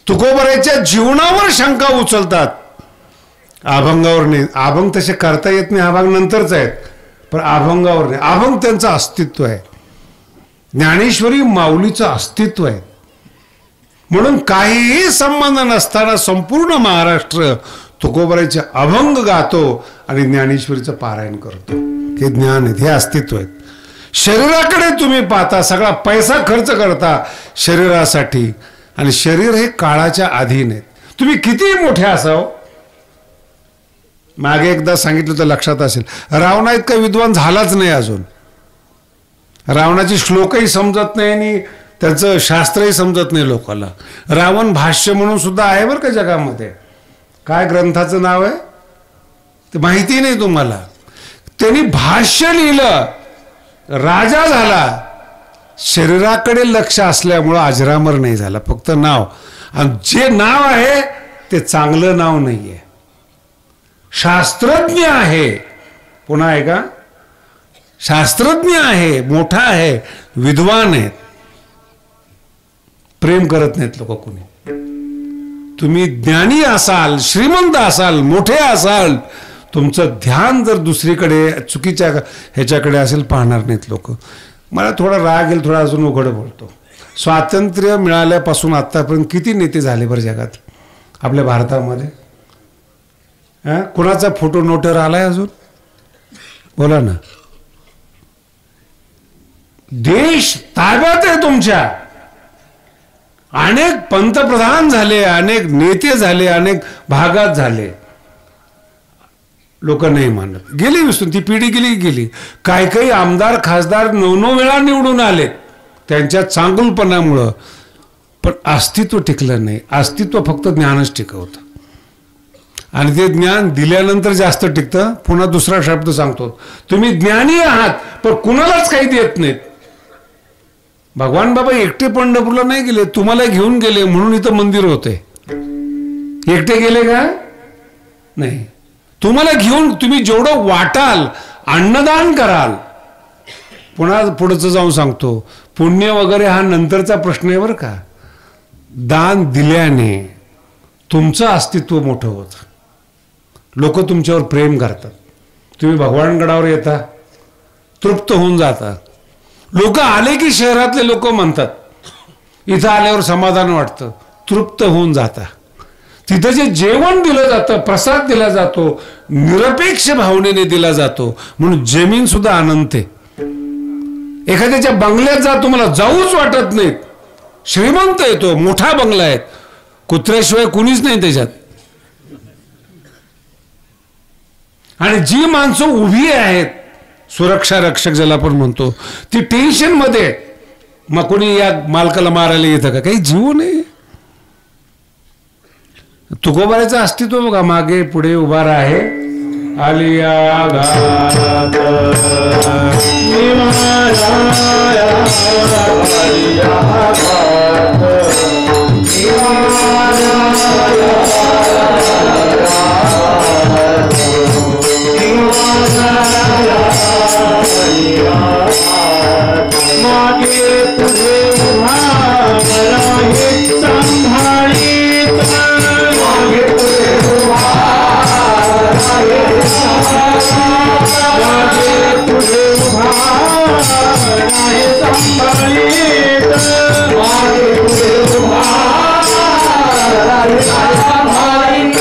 तुकोबराच्या जीवनावर शंका उचलतात, अभंगावर नाही. अभंग तसे करता येत नाही, अभंग नंतरच आहेत, पण अभंगावर नाही. अभंग त्यांचं अस्तित्व आहे. ज्ञानेश्वरी माऊलीचं अस्तित्व आहे. म्हणून काहीही संबंध नसताना संपूर्ण महाराष्ट्र तुकोबराचे अभंग गातो आणि ज्ञानेश्वरीचं पारायण करतो. हे ज्ञान आहेत, हे अस्तित्व आहेत. शरीराकडे तुम्ही पाहता, सगळा पैसा खर्च करता शरीरासाठी, आणि शरीर हे काळाच्या अधीन आहेत. तुम्ही किती मोठे असाव. मागे एकदा सांगितलं तर लक्षात असेल, रावणा इतका विद्वान झालाच नाही अजून. रावणाची श्लोकही समजत नाही आणि त्याचं शास्त्रही समजत नाही लोकांना. रावण भाष्य म्हणून सुद्धा आहे बरं का जगामध्ये. काय ग्रंथाचं नाव आहे ते माहिती नाही तुम्हाला. त्यांनी भाष्य लिहिलं, राजा झाला. शरीराकडे लक्ष असल्यामुळं अजरामर नाही झाला, फक्त नाव. आणि जे नाव आहे ते चांगलं नाव नाही आहे. शास्त्रज्ञ आहे, पुन्हा आहे का, शास्त्रज्ञ आहे, मोठा आहे, विद्वान आहेत, प्रेम करत नाहीत लोक कोणी. तुम्ही ज्ञानी असाल, श्रीमंत असाल, मोठे असाल, तुमचं ध्यान जर दुसरीकडे चुकीच्या ह्याच्याकडे असेल, पाहणार नाहीत लोक. मला थोडा राग येईल, थोडा अजून उघड बोलतो. स्वातंत्र्य मिळाल्यापासून आतापर्यंत किती नेते झाले बरं जगात, आपल्या भारतामध्ये? कुणाचा फोटो नोटवर आलाय अजून? बोला ना. देश ताब्यात आहे तुमच्या. अनेक पंतप्रधान झाले, अनेक नेते झाले, अनेक भागात झाले. लोक नाही मानत, गेली विसरून, ती पिढी गेली. काही काही आमदार खासदार 9 वेळा निवडून आले त्यांच्या चांगुलपणामुळं, पण अस्तित्व टिकलं नाही. अस्तित्व फक्त ज्ञानच टिकवतं, आणि ते ज्ञान दिल्यानंतर जास्त टिकतं. पुन्हा दुसरा शब्द सांगतो, तुम्ही ज्ञानी आहात पण कुणालाच काही देत नाहीत. भगवान बाबा एकटे पंढरपूरला नाही गेले, तुम्हाला घेऊन गेले म्हणून इथं मंदिर होते. एकटे गेले का? नाही. तुम्हाला घेऊन तुम्ही जेवढं वाटाल, अन्नदान कराल. पुन्हा पुढचं जाऊन सांगतो, पुण्य वगैरे हा नंतरचा प्रश्न आहे बरं का. दान दिल्याने तुमचं अस्तित्व मोठं होतं. लोक तुमच्यावर प्रेम करतात. तुम्ही भगवानगडावर येता, तृप्त होऊन जाता. लोक आले की शहरातले लोक म्हणतात, इथं आल्यावर समाधान वाटतं, तृप्त होऊन जाता. तिथं जे जेवण दिलं जातं, प्रसाद दिला जातो, निरपेक्ष भावनेने दिला जातो, म्हणून जमीन सुद्धा अनंत आहे. एखाद्याच्या बंगल्यात जा, तुम्हाला जाऊच वाटत नाहीत. श्रीमंत येतो, मोठा बंगला आहे, कुत्र्याशिवाय कुणीच नाही त्याच्यात. आणि जी माणसं उभी आहेत, सुरक्षा रक्षक ज्याला आपण म्हणतो, ती टेन्शन मध्ये, मग कोणी या मालकाला मारायला येतं का? काही जीव नाही. तुकोबाराचं अस्तित्व बघा, मागे पुढे उभा आहे. आलिया घाट मागे पुढे उभा राही संभाळीत, मागे पुढे उभा राही संभाळीत, मागे पुढे उभा राही संभाळीत, मागे पुढे उभा राही संभाळीत.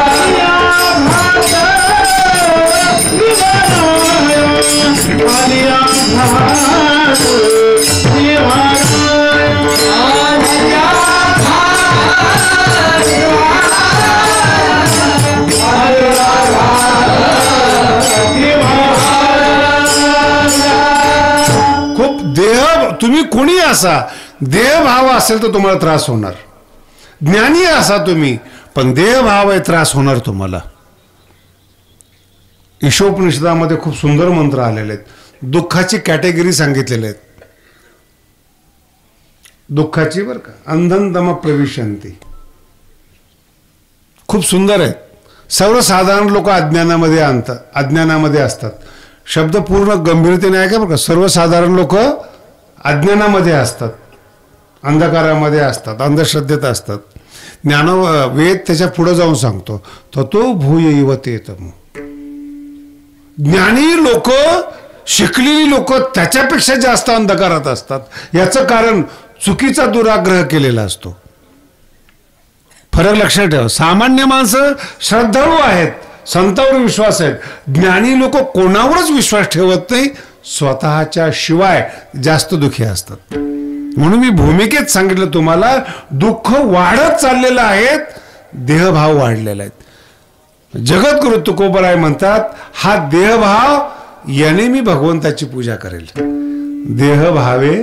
आलिया घाट खूप देह, तुम्ही कोणी असा, देहभाव असेल तर तुम्हाला त्रास होणार. ज्ञानी असा तुम्ही, पण देहभाव आहे, त्रास होणार तुम्हाला. ईशोपनिषदामध्ये खूप सुंदर मंत्र आलेले आहेत. दुःखाची कॅटेगरी सांगितलेले आहेत. दुःखाची बरं का, अंधनतम प्रविशंती, खूप सुंदर आहे. सर्वसाधारण लोक अज्ञानामध्ये असतात. शब्द पूर्ण गंभीरतेने आहे का बरं का. सर्वसाधारण लोक अज्ञानामध्ये असतात, अंधकारामध्ये असतात, अंधश्रद्धेत असतात. वेद त्याच्या पुढे जाऊन सांगतो, तो भूय युवतेतम. ज्ञानी लोक, शिकलेली लोक त्याच्यापेक्षा जास्त अंधकारात असतात. याचं कारण चुकीचा दुराग्रह केलेला असतो. फरक लक्षात ठेवा. सामान्य माणसं श्रद्धाळू आहेत, संतांवर विश्वास आहेत. ज्ञानी लोक कोणावरच विश्वास ठेवत नाही, स्वतःच्या शिवाय जास्त दुःखी असतात. म्हणून मी भूमिकेत सांगितलं तुम्हाला, दुःख वाढत चाललेलं आहे, देहभाव वाढलेला आहे. जगद्गुरु तुकोबराय म्हणतात, हा देहभाव याने मी भगवंताची पूजा करेल. देहभावे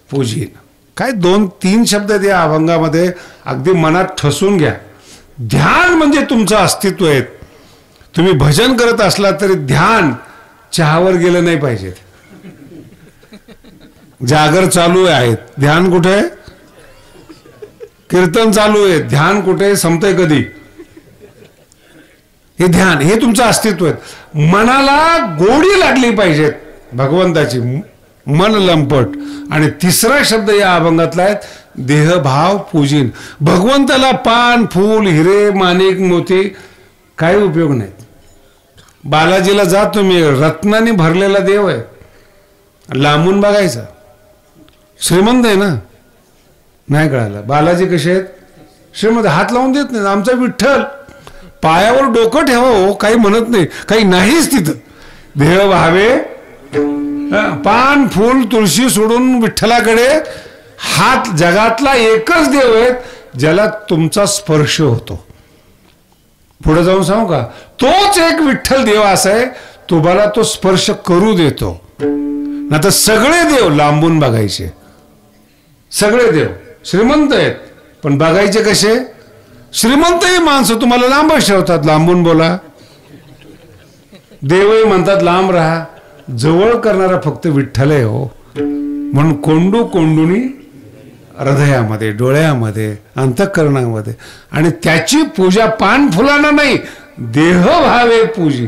पूजीन. काय 2-3 शब्द त्या अभंगामध्ये अगदी मनात ठसून घ्या. ध्यान म्हणजे तुमचं अस्तित्व आहे. तुम्ही भजन करत असला तरी ध्यान चहावर गेलं नाही पाहिजे. जागर चालू आहे, ध्यान कुठे? कीर्तन चालू आहे, ध्यान कुठे? संपतंय कधी? हे ध्यान, हे तुमचं अस्तित्व आहे. मनाला गोडी लागली पाहिजे भगवंताची, मन लंपट. आणि तिसरा शब्द या अभंगातला आहे, देहभाव पूजीन. भगवंताला पान, फूल, हिरे, माणिक, मोती काही उपयोग नाही. बालाजीला जा तुम्ही, रत्नाने भरलेला देव आहे, लांबून बघायचा. श्रीमंत आहे ना, नाही कळालं. बालाजी कसे आहेत? श्रीमंत, हात लावून देत नाही. आमचा विठ्ठल पायावर डोकं ठेवा हो, काही म्हणत नाही, काही नाहीच तिथं. देह भावे, पान, फूल, तुळशी सोडून विठ्ठलाकडे हात. जगातला एकच देव आहे ज्याला तुमचा स्पर्श होतो. पुढे जाऊन सांगू का, तोच एक विठ्ठल देव असा आहे, तुम्हाला तो स्पर्श करू देतो. ना तर सगळे देव लांबून बघायचे. सगळे देव श्रीमंत आहेत, पण बघायचे कसे? श्रीमंतही माणसं तुम्हाला लांबच ठेवतात, लांबून बोला. देवही म्हणतात लांब राहा. जवळ करणारा फक्त विठ्ठल आहे हो. म्हणून कोंडू कोंडुनी हृदयामध्ये, डोळ्यामध्ये, अंतःकरणामध्ये. आणि त्याची पूजा पान फुलांना नाही, देहभावे पूजी.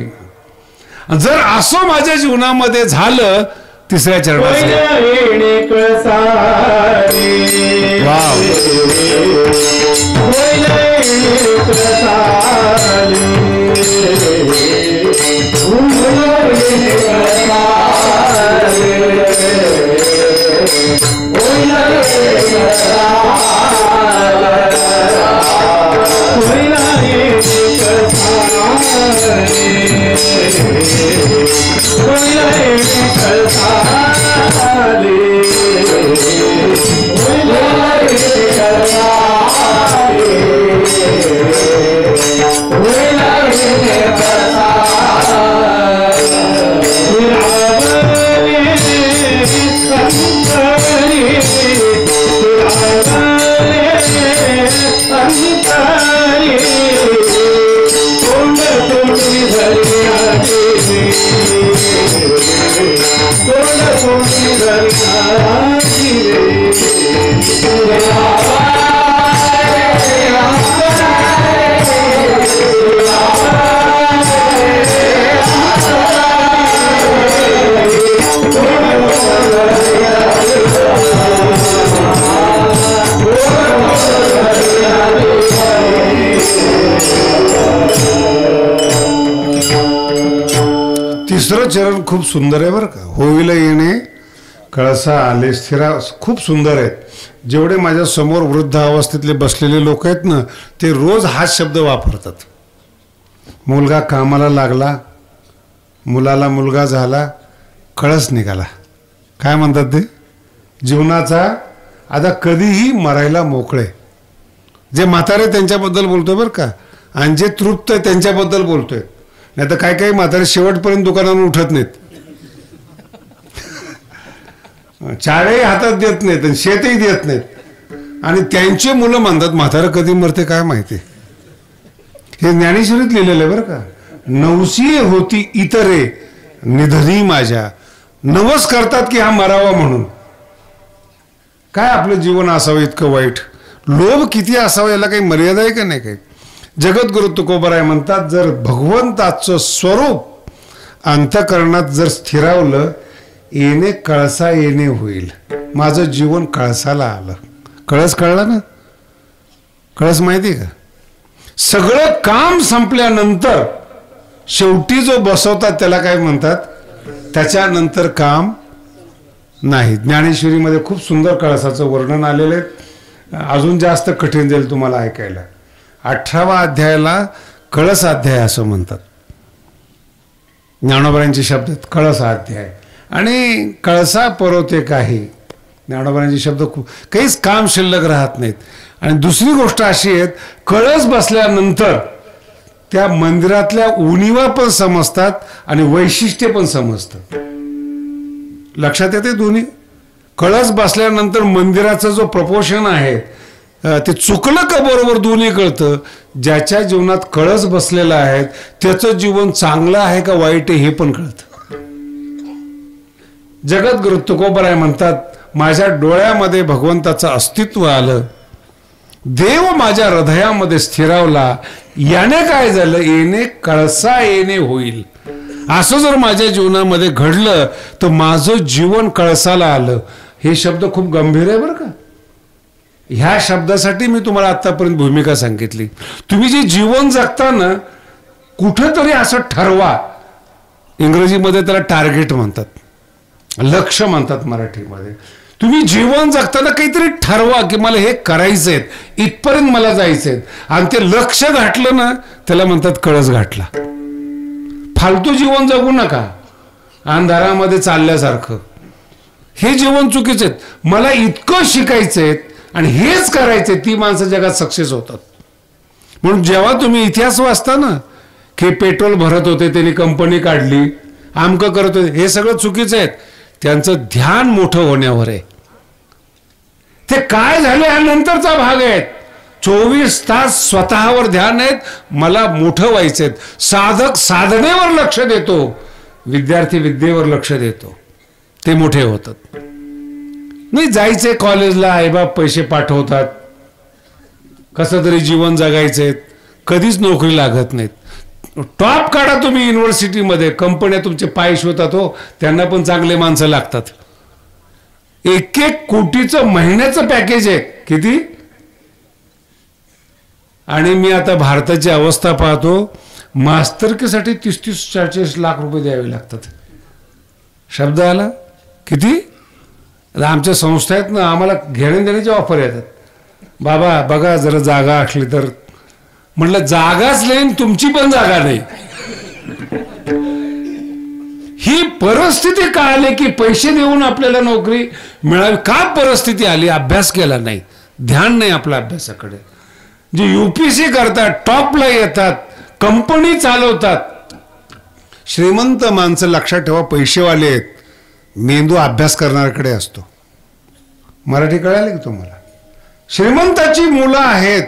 जर असं माझ्या जीवनामध्ये झालं, तिसऱ्या चरणाचं तिसरं चरण खूप सुंदर आहे बरं का. होईल येणे कळसा आले स्थिरा, खूप सुंदर आहेत. जेवढे माझ्या समोर वृद्ध अवस्थेतले बसलेले लोक आहेत ना, ते रोज हाच शब्द वापरतात. मुलगा कामाला लागला, मुलाला मुलगा झाला, कळस निघाला. काय म्हणतात ते? जीवनाचा आता कधीही मरायला मोकळे. जे म्हातारे त्यांच्याबद्दल बोलतोय बरं का, आणि जे तृप्त आहे त्यांच्याबद्दल बोलतोय. नाही तर काही म्हातारे शेवटपर्यंत दुकानावर उठत नाहीत, चारही हातात देत नाहीत आणि शेतही देत नाहीत. आणि त्यांचे मुलं म्हणतात म्हातारं कधी मरते काय माहिती. हे ज्ञानेश्वरीत लिहिलेलं आहे बरं का. नवसी होती इतरे निधनी माझ्या, नवस करतात की हा मरावा म्हणून. काय आपलं जीवन असावं इतकं वाईट, लोभ किती असावं याला काही मर्यादा आहे का नाही. काही जगद्गुरु तुकोबराय म्हणतात, जर भगवंताचं स्वरूप अंतःकरणात जर स्थिरावलं, येणे कळसा येणे होईल. माझं जीवन कळसाला आलं. कळस कळला ना, कळस माहिती का. सगळं काम संपल्यानंतर शेवटी जो बसवतात त्याला काय म्हणतात, त्याच्यानंतर काम नाही. ज्ञानेश्वरीमध्ये खूप सुंदर कळसाचं वर्णन आलेलं आहे. अजून जास्त कठीण जाईल तुम्हाला ऐकायला. 18व्या अध्यायाला कळस अध्याय असं म्हणतात. ज्ञानोबरांचे शब्द आहेत कळस अध्याय. आणि कळसा परवते काही, ज्ञानोबरांचे शब्द खूप, काहीच काम शिल्लक राहत नाहीत. आणि दुसरी गोष्ट अशी आहे, कळस बसल्यानंतर त्या मंदिरातल्या उणीवा पण समजतात आणि वैशिष्ट्य पण समजतात. लक्षात येते दोन्ही. कळस बसल्यानंतर मंदिराचं जो प्रपोर्शन आहे ते चुकलं का बरोबर दोन्ही कळतं. ज्याच्या जीवनात कळस बसलेला आहे त्याचं जीवन चांगलं आहे का वाईट आहे हे पण कळतं. जगद्गुरु तुकोबराय म्हणतात, माझ्या डोळ्यामध्ये भगवंताचं अस्तित्व आलं, देव माझ्या हृदयामध्ये स्थिरावला. याने काय झालं, येणे कळसा येणे होईल. असं जर माझ्या जीवनामध्ये घडलं तर माझं जीवन कळसाला आलं. हे शब्द खूप गंभीर आहे बरं का. ह्या शब्दासाठी मी तुम्हाला आतापर्यंत भूमिका सांगितली. तुम्ही जे जीवन जगताना कुठंतरी असं ठरवा. इंग्रजीमध्ये त्याला टार्गेट म्हणतात, लक्ष म्हणतात मराठीमध्ये. तुम्ही जीवन जगताना काहीतरी ठरवा की मला हे करायचंय, इथपर्यंत मला जायचंय. आणि ते लक्ष गाठलं ना त्याला म्हणतात कळस गाठला. फालतू जीवन जगू नका अंधारामध्ये चालल्यासारखं. हे जीवन चुकीचं आहे. मला इतकं शिकायचंय आणि हेच करायचंय, ती माणसं जगात सक्सेस होतात. म्हणून जेव्हा तुम्ही इतिहास वाचता ना की पेट्रोल भरत होते, त्यांनी कंपनी काढली, आमकं करत होते, हे सगळं चुकीचं आहे. त्यांचं ध्यान मोठं होण्यावर आहे. ते काय झालं हा नंतरचा भाग आहे. 24 तास स्वतःवर ध्यान आहेत, मला मोठं व्हायचंय. साधक साधनेवर लक्ष देतो, विद्यार्थी विद्येवर लक्ष देतो, ते मोठे होतात. नाही जायचंय कॉलेजला, आईबाप पैसे पाठवतात, कसं तरी जीवन जगायचंय, कधीच नोकरी लागत नाहीत. टॉप काढा तुम्ही युनिव्हर्सिटीमध्ये, कंपन्या तुमचे पाय शोधतात हो, त्यांना पण चांगले माणसं लागतात. 1-1 कोटीचं महिन्याचं पॅकेज आहे. किती? आणि मी आता भारताची अवस्था पाहतो, मास्तरकीसाठी 30-40 लाख रुपये द्यावे लागतात. शब्द आला किती? आमच्या संस्था आहेत ना, आम्हाला घेण्या देण्याची ऑफर येतात. बाबा बघा जरा जागा असली तर. म्हटलं जागाच नाही, तुमची पण जागा नाही. ही परिस्थिती का आली की पैसे देऊन आपल्याला नोकरी मिळावी? का परिस्थिती आली? अभ्यास केला नाही, ध्यान नाही आपल्या अभ्यासाकडे. जे UPSC करतात, टॉपला येतात, कंपनी चालवतात, श्रीमंत माणसं लक्षात ठेवा, पैसेवाले आहेत. मेंदू अभ्यास करणाऱ्याकडे असतो. मराठी कळाली की तुम्हाला? श्रीमंताची मुलं आहेत,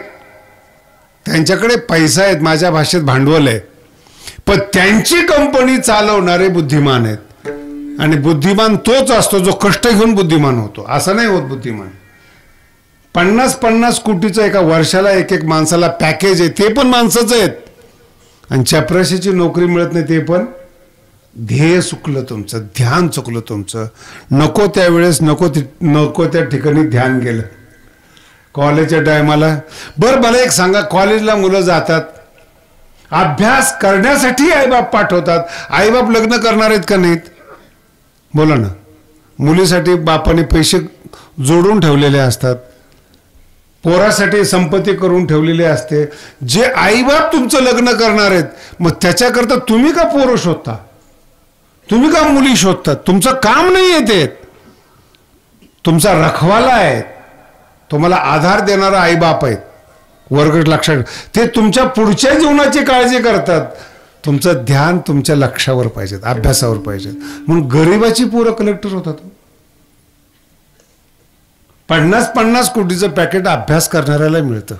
त्यांच्याकडे पैसा आहेत, माझ्या भाषेत भांडवल आहे, पण त्यांची कंपनी चालवणारे बुद्धिमान आहेत. आणि बुद्धिमान तोच असतो जो कष्ट घेऊन बुद्धिमान होतो. असं नाही होत बुद्धिमान. 50-50 कोटीचं एका वर्षाला एक माणसाला पॅकेज आहे, ते पण माणसाचं आहेत. आणि चपराशीची नोकरी मिळत नाही, ते पण. ध्येय चुकलं तुमचं, ध्यान चुकलं तुमचं. नको त्यावेळेस नको त्या ठिकाणी ध्यान गेलं. कॉलेजच्या टायमाला बरं मला एक सांगा, कॉलेजला मुलं जातात, अभ्यास करण्यासाठी आईबाप पाठवतात. आईबाप लग्न करणार आहेत का नाहीत? बोला ना. मुलीसाठी बापाने पैसे जोडून ठेवलेले असतात, पोरासाठी संपत्ती करून ठेवलेली असते. जे आईबाप तुमचं लग्न करणार आहेत, मग त्याच्याकरता तुम्ही का पोरं शोधता? तुम्ही का मुली शोधतात? तुमचं काम नाही येते, तुमचा रखवाला आहे, तुम्हाला आधार देणारा आईबाप आहेत. वर्ग लक्षात, ते तुमच्या पुढच्या जीवनाची काळजी करतात. तुमचं ध्यान तुमच्या लक्षावर पाहिजे, अभ्यासावर पाहिजे. म्हणून गरिबाची पोरं कलेक्टर होतात. 50-50 कोटीचं पॅकेट अभ्यास करणाऱ्याला मिळतं.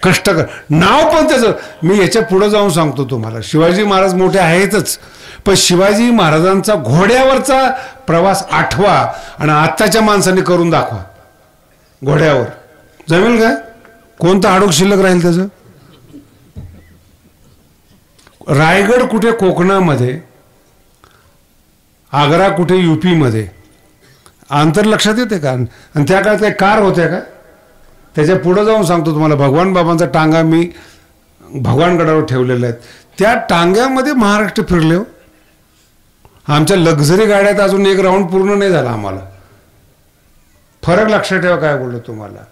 कष्ट कर, नाव पण त्याचं. मी याच्या पुढे जाऊन सांगतो तुम्हाला, शिवाजी महाराज मोठे आहेतच, पण शिवाजी महाराजांचा घोड्यावरचा प्रवास आठवा आणि आत्ताच्या माणसाने करून दाखवा. घोड्यावर जमेल का? कोणतं हाडूक शिल्लक राहील त्याचं? रायगड कुठे कोकणामध्ये, आग्रा कुठे UP मध्ये, अंतर लक्षात येते का? आणि त्या काळात काही कार होत्या का? त्याच्या पुढे जाऊन सांगतो तुम्हाला, भगवान बाबांचा टांगा मी भगवानगडावर ठेवलेला आहे. त्या टांग्यामध्ये महाराष्ट्र फिरले हो. आमच्या लक्झरी गाड्यात अजून एक राऊंड पूर्ण नाही झाला आम्हाला. फरक लक्षात ठेवा काय बोललो तुम्हाला.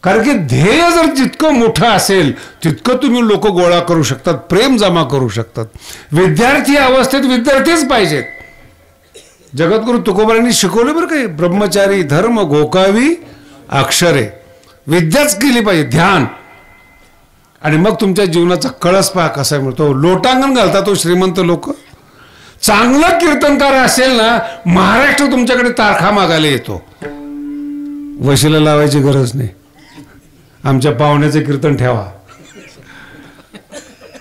कारण की ध्येय जर जितकं मोठं असेल तितकं तुम्ही लोक गोळा करू शकतात, प्रेम जमा करू शकतात. विद्यार्थी अवस्थेत विद्यार्थीच पाहिजेत. जगद्गुरु तुकोबारांनी शिकवलं बरं काय, ब्रह्मचारी धर्म गोकावी अक्षरे. विद्याच केली पाहिजे, ध्यान. आणि मग तुमच्या जीवनाचा कळस पहा कसा मिळतो. लोटांगण घालतात तो श्रीमंत लोक. चांगला कीर्तनकार असेल ना, महाराष्ट्र तुमच्याकडे तारखा मागायला येतो. वशीला लावायची गरज नाही. आमच्या पाहुण्याचं कीर्तन ठेवा.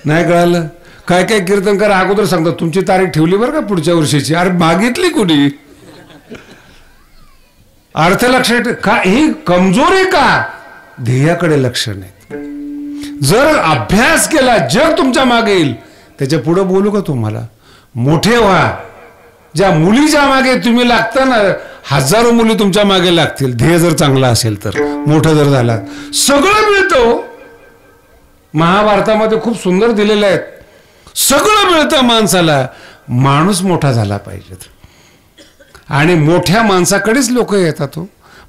नाही कळालं? काय काय कीर्तनकार अगोदर सांगतात तुमची तारीख ठेवली बरं का पुढच्या वर्षीची. अरे मागितली कुणी? अर्थ लक्षात का? ही कमजोरी का? ध्येयाकडे लक्ष नाही. जर अभ्यास केला जग तुमच्या मागे येईल. त्याच्या पुढे बोलू का तुम्हाला? मोठे व्हा. ज्या मुलीच्या मागे तुम्ही लागता ना, हजारो मुली तुमच्या मागे लागतील. ध्येय जर चांगला असेल तर, मोठं जर झाला सगळं मिळतं. महाभारतामध्ये खूप सुंदर दिलेलं आहे. सगळं मिळतं माणसाला, माणूस मोठा झाला पाहिजे. आणि मोठ्या माणसाकडेच लोक येतात.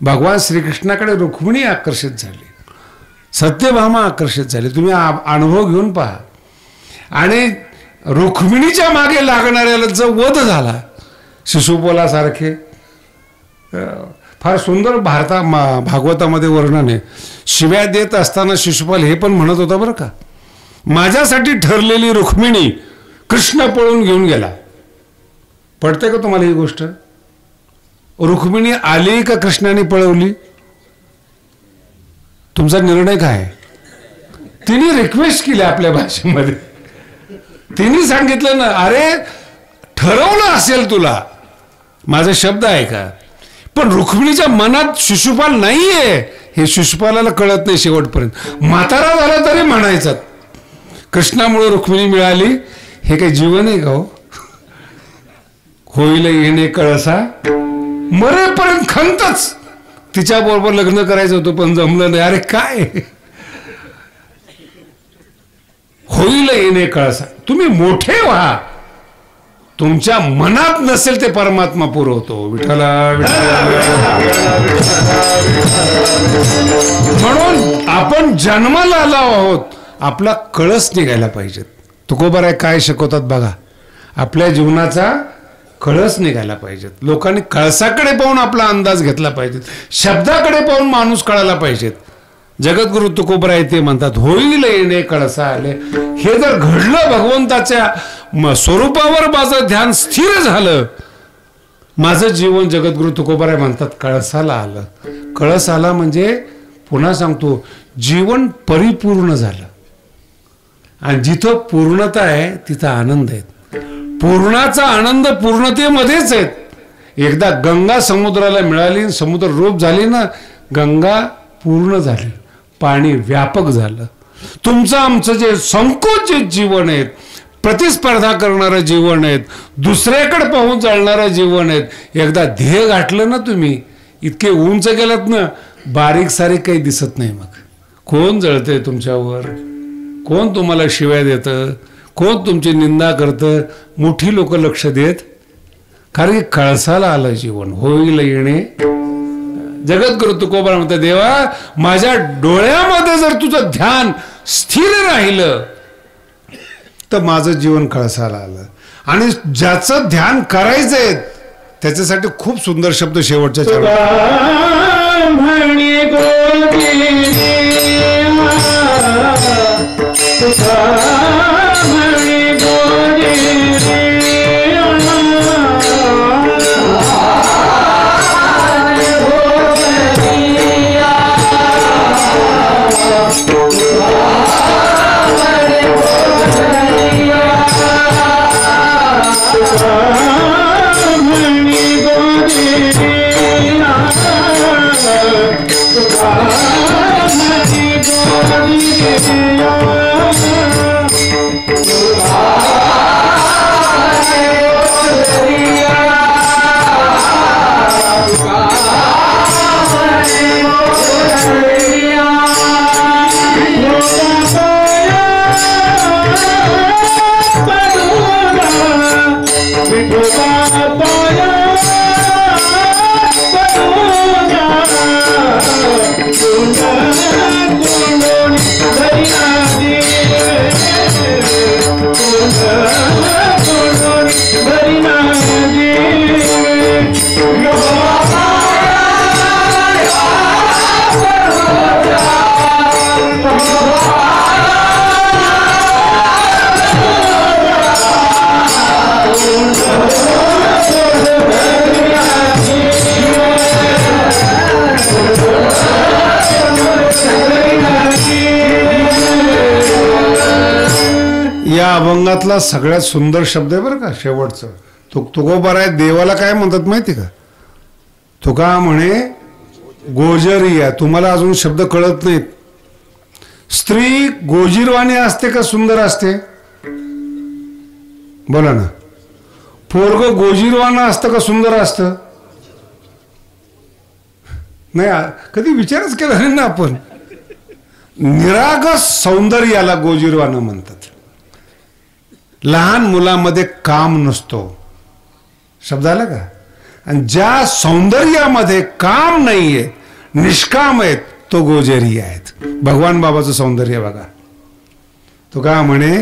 भगवान श्रीकृष्णाकडे रुक्मिणी आकर्षित झाली, सत्यभामा आकर्षित झाली. तुम्ही अनुभव घेऊन पहा. आणि रुक्मिणीच्या मागे लागणाऱ्याला जो वध झाला, शिशुपालासारखे, फार सुंदर भागवतामध्ये वर्णन आहे. शिव्या देत असताना शिशुपाल हे पण म्हणत होता बरं का, माझ्यासाठी ठरलेली रुक्मिणी कृष्ण पळून घेऊन गेला. पडते का तुम्हाला ही गोष्ट? रुक्मिणी आली का कृष्णाने पळवली? तुमचा निर्णय काय? तिने रिक्वेस्ट केली आपल्या भाषेमध्ये. तिने सांगितलं ना, अरे ठरवलं असेल तुला, माझा शब्द आहे का? पण रुक्मिणीच्या मनात शिशुपाल नाहीये हे शिशुपालाला कळत नाही शेवटपर्यंत. म्हातारा झाला तरी म्हणायचं कृष्णामुळे रुक्मिणी मिळाली. हे काही जीवन आहे का हो? होईल येणे कळसा, मरेपर्यंत खंतच. तिच्या बरोबर लग्न करायचं होतं पण जमलं नाही. अरे काय होईल येणे कळसा. तुम्ही मोठे व्हा. तुमच्या मनात नसेल ते परमात्मा पुरवतो. विठ्ठला म्हणून आपण जन्माला आलो आहोत, आपला कळस निघायला पाहिजे. तुकोबाराय काय शिकवतात बघा, आपल्या जीवनाचा कळस निघायला पाहिजेत. लोकांनी कळसाकडे पाहून आपला अंदाज घेतला पाहिजे, शब्दाकडे पाहून माणूस कळायला पाहिजेत. जगद्गुरु तुकोबराय ते म्हणतात, होईल येणे कळसा आले. हे जर घडलं, भगवंताच्या स्वरूपावर माझं ध्यान स्थिर झालं, माझं जीवन, जगद्गुरु तुकोबराय म्हणतात, कळसाला आलं. कळस आला म्हणजे पुन्हा सांगतो, जीवन परिपूर्ण झालं. आणि जिथं पूर्णता आहे तिथं आनंद आहे. पूर्णाचा आनंद पूर्णतेमध्येच आहे. एकदा गंगा समुद्राला मिळाली, समुद्र रूप झाली ना, गंगा पूर्ण झाली, पाणी व्यापक झालं. तुमचं आमचं जे संकोचित जीवन आहे, प्रतिस्पर्धा करणारं जीवन आहे, दुसऱ्याकडे पाहून चालणारं जीवन आहे, एकदा ध्येय गाठलं ना तुम्ही, इतके उंच गेलात ना, बारीक सारीक काही दिसत नाही. मग कोण जळतंय तुमच्यावर, कोण तुम्हाला शिव्या देतं, कोण तुमची निंदा करतं, मोठी लोक लक्ष देत. कारण की कळसाला आलं जीवन, होईल येणे. जगद्गुरु तुकोबा म्हणतात, देवा माझ्या डोळ्यामध्ये जर तुझं ध्यान स्थिर राहिलं तर माझं जीवन कळसाला आलं. आणि ज्याचं ध्यान करायचंय त्याच्यासाठी खूप सुंदर शब्द शेवटच्या या अभंगातला सगळ्यात सुंदर शब्द आहे बरं का शेवटचं. तुकोबाराय देवाला काय म्हणतात माहिती का? तुका म्हणे गोजरिया. तुम्हाला अजून शब्द कळत नाहीत. स्त्री गोजीरवाणी असते का सुंदर असते? बोला ना. पोरग गोजीरवाणं असतं का सुंदर असतं? नाही, कधी विचारच केला नाही ना आपण. निरागस सौंदर्याला गोजीरवाणं म्हणतात. लहान मुलामध्ये काम नसतो, शब्द आला का? आणि ज्या सौंदर्यामध्ये काम नाहीये, निष्काम आहेत, तो गोजेरी आहेत. भगवान बाबाचं सौंदर्य बघा. तो का म्हणे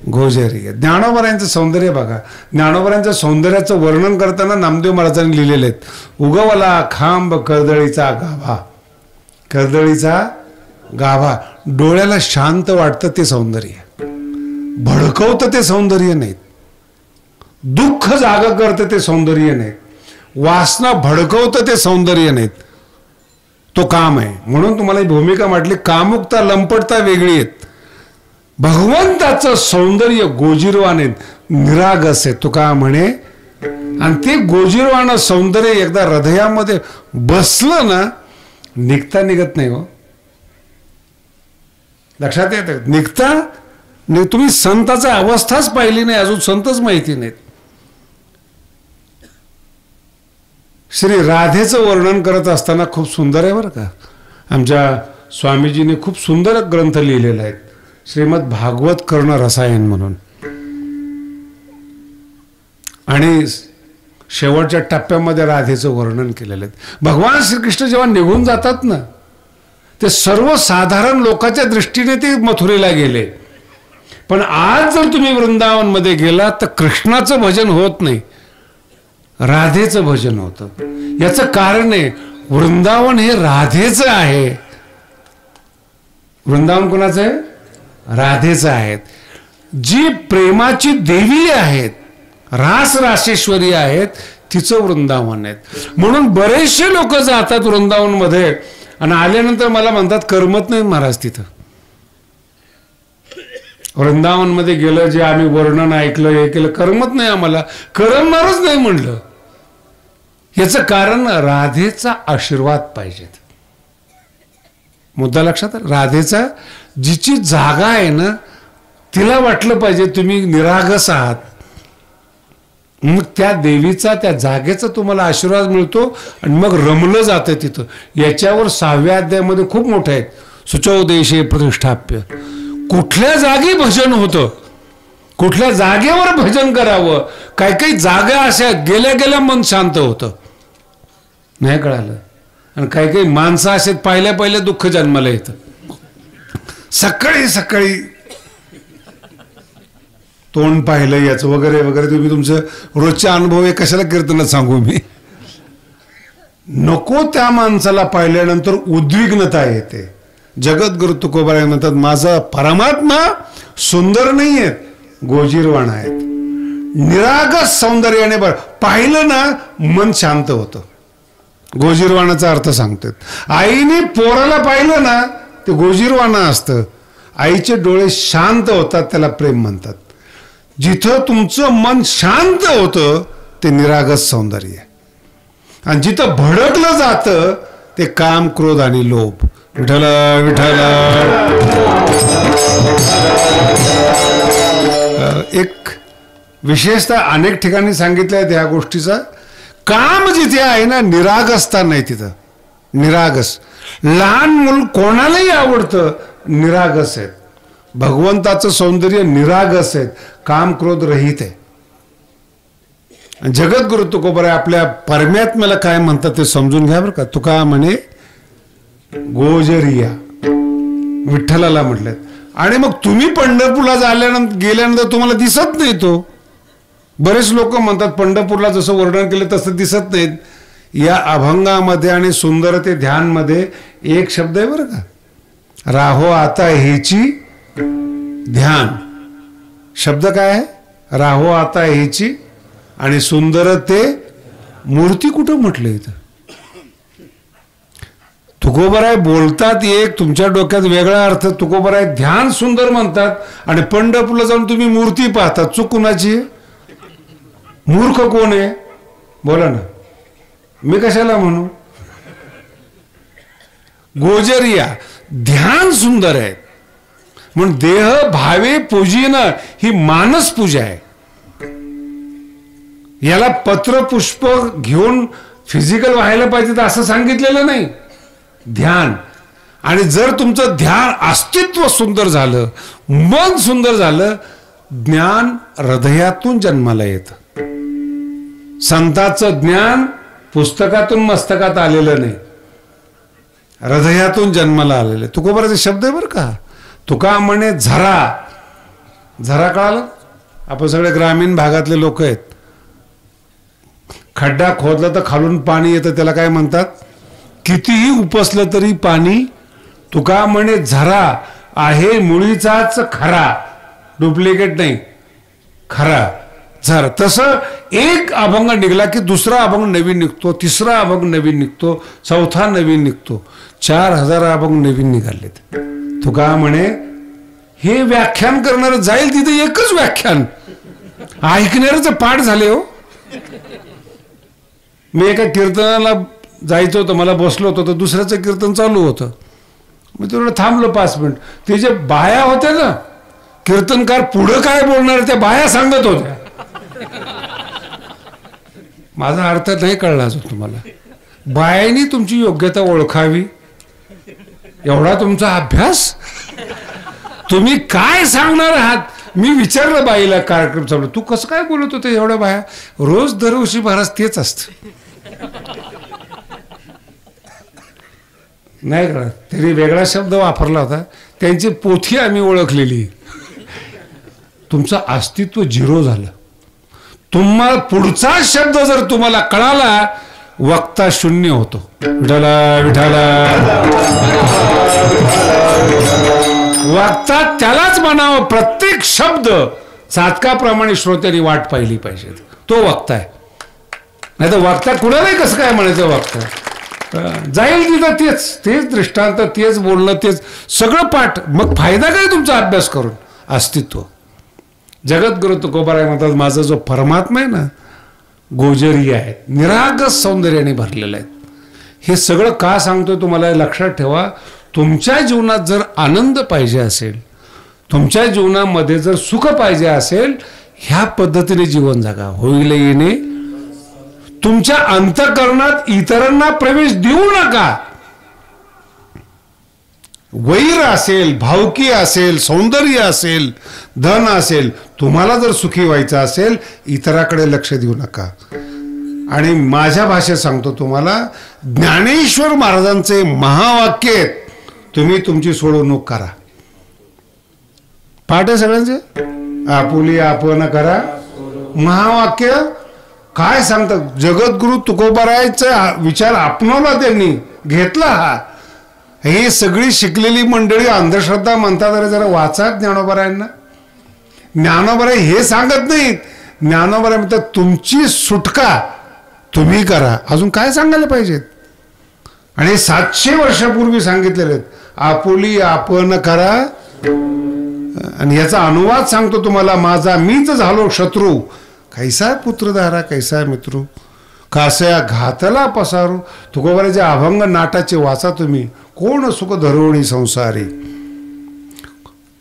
गोजेरी. ज्ञानोबरायांचं सौंदर्य बघा. ज्ञानोबरायांच्या सौंदर्याचं वर्णन करताना नामदेव महाराजांनी लिहिलेले आहेत. उगवला खांब कर्दळीचा गाभा. कर्दळीचा गाभा. डोळ्याला शांत वाटतं ते सौंदर्य, भडकवतं ते सौंदर्य नाहीत. दुःख जाग करतं ते सौंदर्य नाहीत. वासना भडकवतं ते सौंदर्य नाहीत. तो काम आहे. म्हणून तुम्हाला ही भूमिका म्हटली. कामुकता लंपटता वेगळी आहेत. भगवंताचं सौंदर्य गोजीरवाने निरागस आहे. तुका म्हणे. आणि ते गोजीरवाणं सौंदर्य एकदा हृदयामध्ये बसलं ना, निघता निघत नाही हो. लक्षात येतं? निघता नाही. तुम्ही संताची अवस्थाच पाहिली नाही अजून, संतच माहिती नाहीत. श्री राधेचं वर्णन करत असताना खूप सुंदर आहे बरं का. आमच्या स्वामीजीने खूप सुंदर ग्रंथ लिहिलेला आहे, श्रीमद भागवत कर्ण रसायन म्हणून. आणि शेवटच्या टप्प्यामध्ये राधेचं वर्णन केलेलं आहे. भगवान श्रीकृष्ण जेव्हा निघून जातात ना, ते सर्वसाधारण लोकांच्या दृष्टीने ते मथुरेला गेले. पण आज जर तुम्ही वृंदावन मध्ये गेला तर कृष्णाचं भजन होत नाही, राधेचं भजन होतं. याचं कारण आहे, वृंदावन हे राधेचं आहे. वृंदावन कोणाचं आहे? राधेचं आहे. जी प्रेमाची देवी आहेत, रास रासेश्वरी आहेत, तिचं वृंदावन आहे. म्हणून बरेचसे लोक जातात वृंदावन मध्ये आणि आल्यानंतर मला म्हणतात करमत नाही महाराज तिथं. वृंदावन मध्ये गेलं, जे आम्ही वर्णन ऐकलं, हे केलं, करमत नाही आम्हाला. करमणारच नाही म्हणलं. याचं कारण राधेचा आशीर्वाद पाहिजे. मुद्दा लक्षात आला? राधेचा जिची जागा आहे ना, तिला वाटलं पाहिजे तुम्ही निरागस आहात. मग त्या देवीचा, त्या जागेचा तुम्हाला आशीर्वाद मिळतो आणि मग रमलं जातं तिथं. याच्यावर 6व्या अध्यायामध्ये खूप मोठं आहे. शुचौदेशे प्रतिष्ठाप्य. कुठल्या जागी भजन होतं, कुठल्या जागेवर भजन करावं. काही काही जागा अशा गेल्या गेल्या मन शांत होतं, नाही कळालं. आणि काही काही माणसं असे पाहिल्या पहिल्या दुःख जन्माला येतं. सकाळी सकाळी तोंड पाहिलं याचं वगैरे वगैरे. तुम्ही तुमचं रोजचे अनुभव आहे, कशाला कीर्तनात सांगू मी. नको त्या माणसाला पाहिल्यानंतर उद्विग्नता येते. जगद्गुरु तुकोबाराय म्हणतात, माझा परमात्मा सुंदर नाही आहेत, गोजीरवाण आहेत. निरागस सौंदर्याने पाहिलं ना मन शांत होतं. गोजीरवाणाचा अर्थ सांगतात. आईने पोराला पाहिलं ना, ते गोजीरवाणं असतं. आईचे डोळे शांत होतात, त्याला प्रेम म्हणतात. जिथं तुमचं मन शांत होतं ते निरागस सौंदर्य. आणि जिथं भडकलं जातं ते काम, क्रोध आणि लोभ. विठ्ठल विठ्ठल. एक विशेषतः अनेक ठिकाणी सांगितलं आहे त्या गोष्टीचा. काम जिथे आहे ना, निरागसता नाही तिथं. निरागस लहान मूल कोणालाही आवडतं, निरागस आहेत. भगवंताचं सौंदर्य निरागस आहेत, काम क्रोध रहित आहे. जगद्गुरु तुकोबराय आपल्या परमात्म्याला काय म्हणतात ते समजून घ्या बरं का. तुका म्हणे गोजरिया, विठ्ठलाला म्हटलेत. आणि मग तुम्ही पंढरपूरला गेल्यानंतर तुम्हाला दिसत नाही तो. बरेच लोक म्हणतात पंढरपूरला जसं वर्णन केलं तसं दिसत नाहीत. या अभंगामध्ये आणि सुंदरते ध्यानमध्ये एक शब्द आहे बरं का, राहो आता हेची ध्यान. शब्द काय आहे? राहो आता हेची. आणि सुंदरते मूर्ती कुठं म्हटलं इथं? तुकोबराय बोलतात एक, तुमच्या डोक्यात वेगळा अर्थ. तुकोबराय ध्यान सुंदर म्हणतात आणि पंढरपूरला जाऊन तुम्ही मूर्ती पाहतात. चूक कुणाची? मूर्ख कोण आहे? बोला ना, मी कशाला म्हणू? गोजरिया ध्यान सुंदर आहे म्हणून देह भावे पूजीन ही मानस पूजा आहे. याला पत्र पुष्प घेऊन फिजिकल व्हायला पाहिजे तर असं सांगितलेलं नाही. ध्यान. आणि जर तुमचं ध्यान अस्तित्व सुंदर झालं, मन सुंदर झालं, ज्ञान हृदयातून जन्माला येतं. संतांचं ज्ञान पुस्तकातून मस्तकात आलेलं नाही, हृदयातून जन्माला आलेलं. तुकोबराचे शब्द आहे बरं का. तुका म्हणे झरा. झरा कळालं? आपण सगळे ग्रामीण भागातले लोक आहेत. खड्डा खोदला तर खालून पाणी येतं, त्याला काय म्हणतात? कितीही उपसलं तरी पाणी. तुका म्हणे झरा आहे मुळीचाच खरा, डुप्लिकेट नाही, खरा झरा. तसं एक अभंग निघाला की दुसरा अभंग नवीन निघतो, तिसरा अभंग नवीन निघतो, चौथा नवीन निघतो. 4000 अभंग नवीन निघालेत. तुका म्हणे हे व्याख्यान करणार जाईल तिथे एकच व्याख्यान, ऐकणारच पाठ झाले हो. मी एका कीर्तनाला जायचं होतं, मला बसलो होतो तर दुसऱ्याचं कीर्तन चालू होतं. मी तेवढं थांबलो 5 मिनिट. ते जे बाया होत्या ना, कीर्तनकार पुढं काय बोलणार त्या बाया सांगत होत्या. माझा अर्थ नाही कळला अजून तुम्हाला. बायांनी तुमची योग्यता ओळखावी एवढा तुमचा अभ्यास. तुम्ही काय सांगणार आहात? मी विचारलं बाईला कार्यक्रम चालू, तू कसं काय बोलत होते एवढ्या बाया? रोज दरवर्षी महाराज तेच असतं. नाही कळत. त्यांनी वेगळा शब्द वापरला होता, त्यांची पोथी आम्ही ओळखलेली. तुमचं अस्तित्व झिरो झालं. तुम्हाला पुढचा शब्द जर तुम्हाला कळाला, वक्ता शून्य होतो. विठाला विठाला वक्ता त्यालाच म्हणावं. प्रत्येक शब्द चातकाप्रमाणे श्रोत्यांनी वाट पाहिली पाहिजे, तो वक्ता आहे. नाही तर वक्ता कुणालाही कसं काय म्हणायचं? वक्ता जाईल तिथं तेच दृष्टांत, तेच बोलणं, तेच सगळं पाठ. मग फायदा काय तुमचा अभ्यास करून? अस्तित्व. जगद्गुरु तुकोबराय म्हणतात माझा जो परमात्मा आहे ना, गोजरी आहे, निरागस सौंदर्याने भरलेला आहे. हे सगळं का सांगतोय तुम्हाला लक्षात ठेवा. तुमच्या जीवनात जर आनंद पाहिजे असेल, तुमच्या जीवनामध्ये जर सुख पाहिजे असेल, ह्या पद्धतीने जीवन जगा. होईल येणे तुमच्या अंतःकरणात इतरांना प्रवेश देऊ नका. वैर असेल, भावकी असेल, सौंदर्य असेल, धन असेल, तुम्हाला जर सुखी व्हायचं असेल इतराकडे लक्ष देऊ नका. आणि माझ्या भाषेत सांगतो तुम्हाला, ज्ञानेश्वर महाराजांचे महावाक्य आहेत, तुम्ही तुमची सोडवणूक करा. पाठ आहे सगळ्यांचे. आपुली आपण करा. महावाक्य काय सांगतात? जगद्गुरु तुकोबरायचा विचार आपणाला त्यांनी घेतला. हा हे सगळी शिकलेली मंडळी अंधश्रद्धा म्हणतात. अरे जरा वाचा ज्ञानोबरायांना. ज्ञानोबराय हे सांगत नाहीत. ज्ञानोबराय म्हणतात तुमची सुटका तुम्ही करा. अजून काय सांगायला पाहिजेत? आणि 700 वर्षापूर्वी सांगितलेले आहेत. आपुली आपण करा. आणि याचा अनुवाद सांगतो तुम्हाला. माझा मीच झालो शत्रू, कैसा पुत्रधारा कैसा मित्रू, कासया घातला पसारू. तुकोबराचे अभंग नाटाचे वाचा तुम्ही. कोण सुख धरोणी संसारी.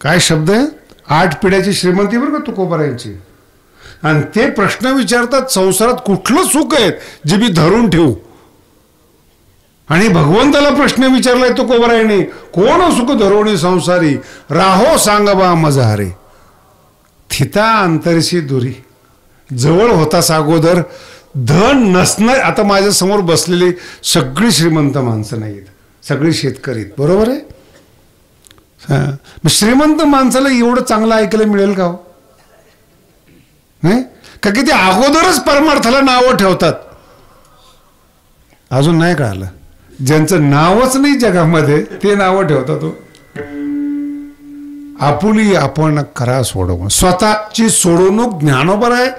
काय शब्द आहे? 8 पिढ्याची श्रीमंती बरं का तुकोबरायांची. आणि ते प्रश्न विचारतात संसारात कुठलं सुख आहे जे मी धरून ठेवू. आणि भगवंताला प्रश्न विचारलाय तो कोबरायने, कोण सुख धरोणी संसारी राहो सांगबा मजारे थिता अंतरशी दुरी. जवळ होतास अगोदर धन नसणार. आता माझ्या समोर बसलेली सगळी श्रीमंत माणसं नाहीत, सगळी शेतकरी, बरोबर आहे. श्रीमंत माणसाला एवढं चांगलं ऐकायला मिळेल का हो? नाही का की ते अगोदरच परमार्थाला नावं ठेवतात. अजून नाही कळालं, ज्यांचं नावच नाही जगामध्ये ते नावं ठेवतात. आपुली आपण करा सोडवणूक, स्वतःची सोडवणूक ज्ञानोबर आहे.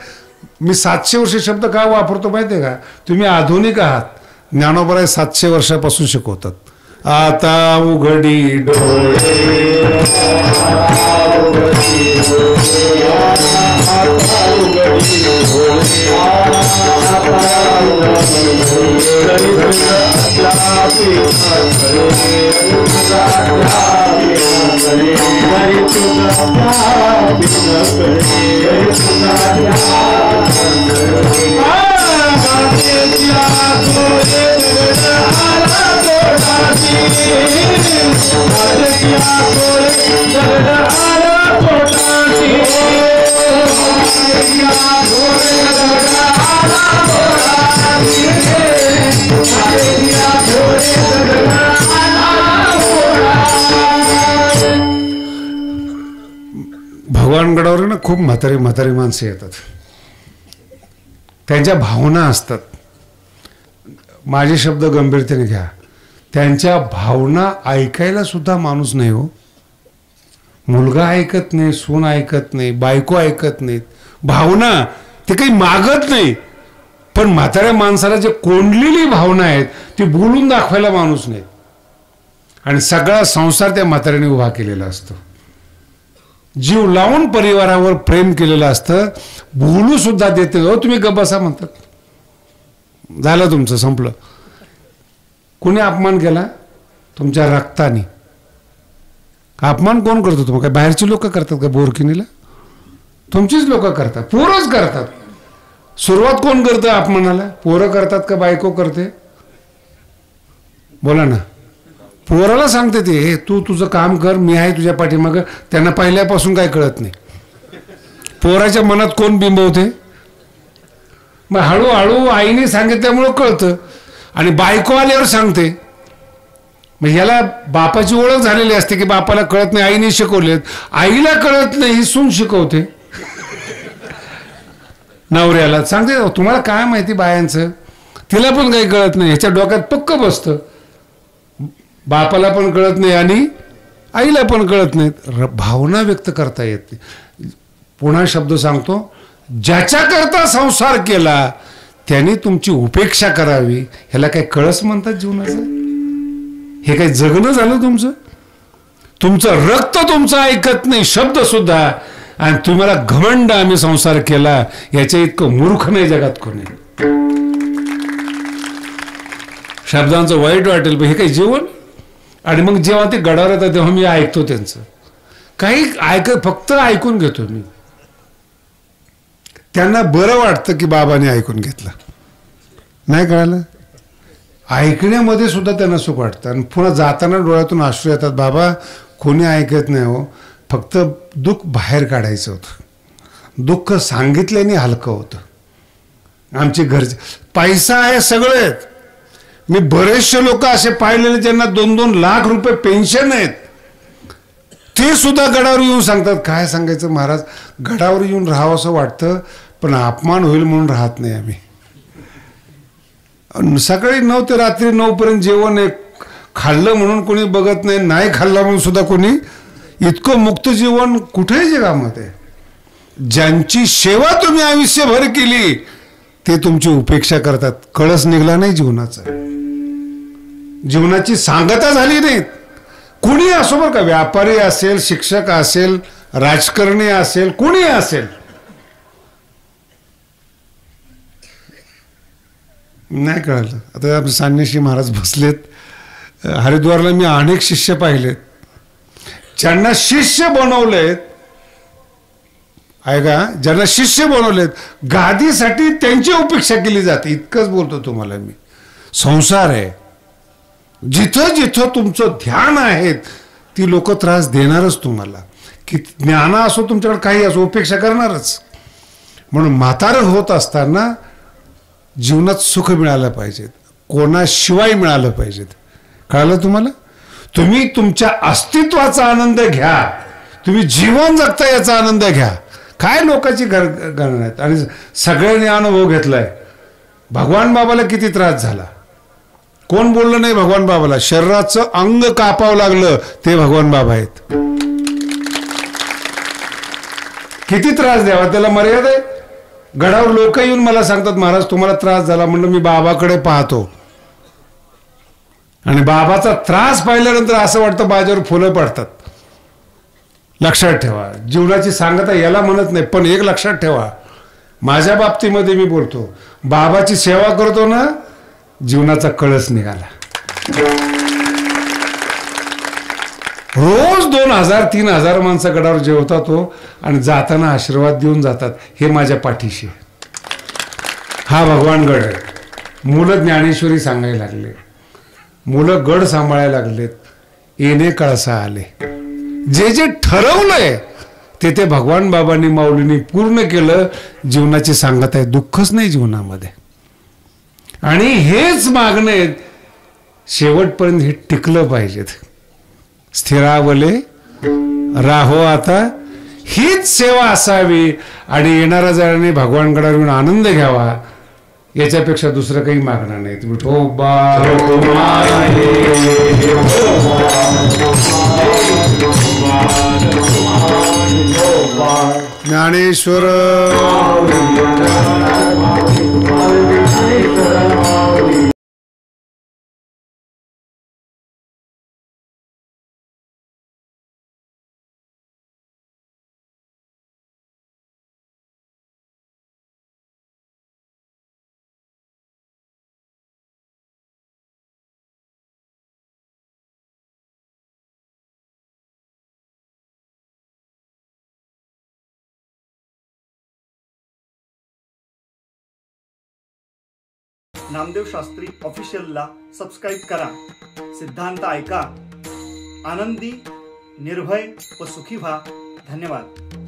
मी 700 वर्ष शब्द का वापरतो माहिती आहे का? तुम्ही आधुनिक आहात. ज्ञानोबर आहे 700 वर्षापासून शिकवतात. आता उघडी डोळे भगवानगडावर ना खूप म्हातारी माणसं येतात. त्यांच्या भावना असतात. माझे शब्द गंभीरतेने घ्या. त्यांच्या भावना ऐकायला सुद्धा माणूस नाही हो. मुलगा ऐकत नाही, सून ऐकत नाही, बायको ऐकत नाहीत. भावना ते काही मागत नाही, पण म्हाताऱ्या माणसाला जे कोंडलेली भावना आहेत ती बोलून दाखवायला माणूस नाही. आणि सगळा संसार त्या म्हाताऱ्याने उभा केलेला असतो. जीव लावून परिवारावर प्रेम केलेलं असतं. बोलू सुद्धा देते हो, तुम्ही गप्प बसा म्हणतात. झालं तुमचं, संपलं. कुणी अपमान केला? तुमच्या रक्ताने. अपमान कोण करतो तुम्हाला? काय बाहेरची लोक करतात का? बोरकिनीला तुमचीच लोक करतात, पोरच करतात. सुरुवात कोण करतं अपमानाला? पोरं करतात का बायको करते? बोला ना. पोराला सांगते ते, हे तू तुझं काम कर, मी आहे तुझ्या पाठीमागं. त्यांना पहिल्यापासून काय कळत नाही. पोराच्या मनात कोण बिंबवते? मग हळूहळू आईने सांगितल्यामुळं कळतं. आणि बायको आल्यावर सांगते. मग याला बापाची ओळख झालेली असते की बापाला कळत नाही, आईने शिकवलेत. आईला कळत नाही, ही सून शिकवते नवऱ्याला. सांगते तुम्हाला काय माहिती बायांचं, तिला पण काही कळत नाही. ह्याच्या डोक्यात पक्क बसतं. बापाला पण कळत नाही आणि आईला पण कळत नाहीत. भावना व्यक्त करता येते. पुन्हा शब्द सांगतो, ज्याच्याकरता संसार केला त्याने तुमची उपेक्षा करावी. ह्याला काय कळस म्हणतात जीवनाचं? हे काय जगणं झालं तुमचं? तुमचं रक्त तुमचं ऐकत नाही, शब्द सुद्धा. आणि तुम्हाला घमंड आम्ही संसार केला, याच्या इतकं मूर्ख नाही जगात कोणी. शब्दांचं वाईट वाटेल, पण हे काही जीवन. आणि मग जेव्हा ते गडावर येतात तेव्हा मी ऐकतो त्यांचं. काही फक्त ऐकून घेतो मी. त्यांना बरं वाटतं की बाबाने ऐकून घेतलं. नाही कळालं? ऐकण्यामध्ये सुद्धा त्यांना सुख वाटतं. आणि पुन्हा जाताना डोळ्यातून अश्रू येतात. बाबा कोणी ऐकत नाही हो, फक्त दुःख बाहेर काढायचं होतं. दुःख सांगितल्याने हलकं होतं. आमचे घरचे पैसा आहे सगळे. मी बरेचसे लोक असे पाहिलेले ज्यांना 2-2 लाख रुपये पेन्शन आहेत. ते सुद्धा गडावर येऊन सांगतात. काय सांगायचं महाराज, गडावर येऊन राहावं असं वाटतं, पण अपमान होईल म्हणून राहत नाही आम्ही. सकाळी 9 ते रात्री 9 पर्यंत जेवण आहे. खाल्लं म्हणून कोणी बघत नाही, नाही खाल्लं म्हणून सुद्धा कोणी. इतकं मुक्त जीवन कुठेही जगामध्ये. ज्यांची सेवा तुम्ही आयुष्यभर केली ते तुमची उपेक्षा करतात. कळस निघला नाही जीवनाचा, जीवनाची सांगता झाली नाही. कुणी असो बरं का, व्यापारी असेल, शिक्षक असेल, राजकारणी असेल, कुणी असेल. नाही कळलं. आता आपले सान्याशी महाराज बसलेत. हरिद्वारला मी अनेक शिष्य पाहिलेत, ज्यांना शिष्य बनवलेत ऐका, ज्यांना शिष्य बनवलेत गादीसाठी त्यांची उपेक्षा केली जाते. इतकंच बोलतो तुम्हाला मी. संसार आहे, जिथं जिथं तुमचं ध्यान आहे ती लोक त्रास देणारच तुम्हाला. की ज्ञान असो तुमच्याकडे काही असो, उपेक्षा करणारच. म्हणून म्हातारं होत असताना जीवनात सुख मिळालं पाहिजे, कोणाशिवाय मिळालं पाहिजेत. कळलं तुम्हाला? तुम्ही तुमच्या अस्तित्वाचा आनंद घ्या, तुम्ही जीवन जगता याचा आनंद घ्या. काय लोकांची गणना आहेत. आणि सगळ्यांनी अनुभव घेतलाय. भगवान बाबाला किती त्रास झाला, कोण बोललं नाही भगवान बाबाला. शरीराचं अंग कापावं लागलं ते भगवान बाबा आहेत. किती त्रास द्यावा, त्याला मर्यादा आहे. गडावर लोक येऊन मला सांगतात, महाराज तुम्हाला त्रास झाला. म्हणलं मी बाबाकडे पाहतो, आणि बाबाचा त्रास पाहिल्यानंतर असं वाटतं माझ्यावर फुलं पडतात. लक्षात ठेवा, जीवनाची सांगता याला म्हणत नाही, पण एक लक्षात ठेवा, माझ्या बाबतीमध्ये मी बोलतो, बाबाची सेवा करतो ना, जीवनाचा कळस निघाला. रोज 2000-3000 माणसं गडावर जेवतात हो, आणि जाताना आशीर्वाद देऊन जातात, हे माझ्या पाठीशी. हा भगवान गड आहे. मुलं ज्ञानेश्वरी सांगायला लागले, मुलं गड सांभाळायला लागलेत, येणे कळसा आले. जे जे ठरवलंय ते भगवान बाबांनी माऊलींनी पूर्ण केलं. जीवनाची सांगत आहे, दुःखच नाही जीवनामध्ये. आणि हेच मागणे शेवटपर्यंत हे टिकलं पाहिजेत. स्थिरावले राहो आता, हीच सेवा असावी. आणि येणाऱ्या जणांनी भगवानगडावर येऊन आनंद घ्यावा, याच्यापेक्षा दुसरं काही मागणार नाही. ज्ञानेश्वर नामदेव शास्त्री ऑफिशियलला सबस्क्राईब करा. सिद्धांत ऐका, आनंदी, निर्भय व सुखी व्हा. धन्यवाद.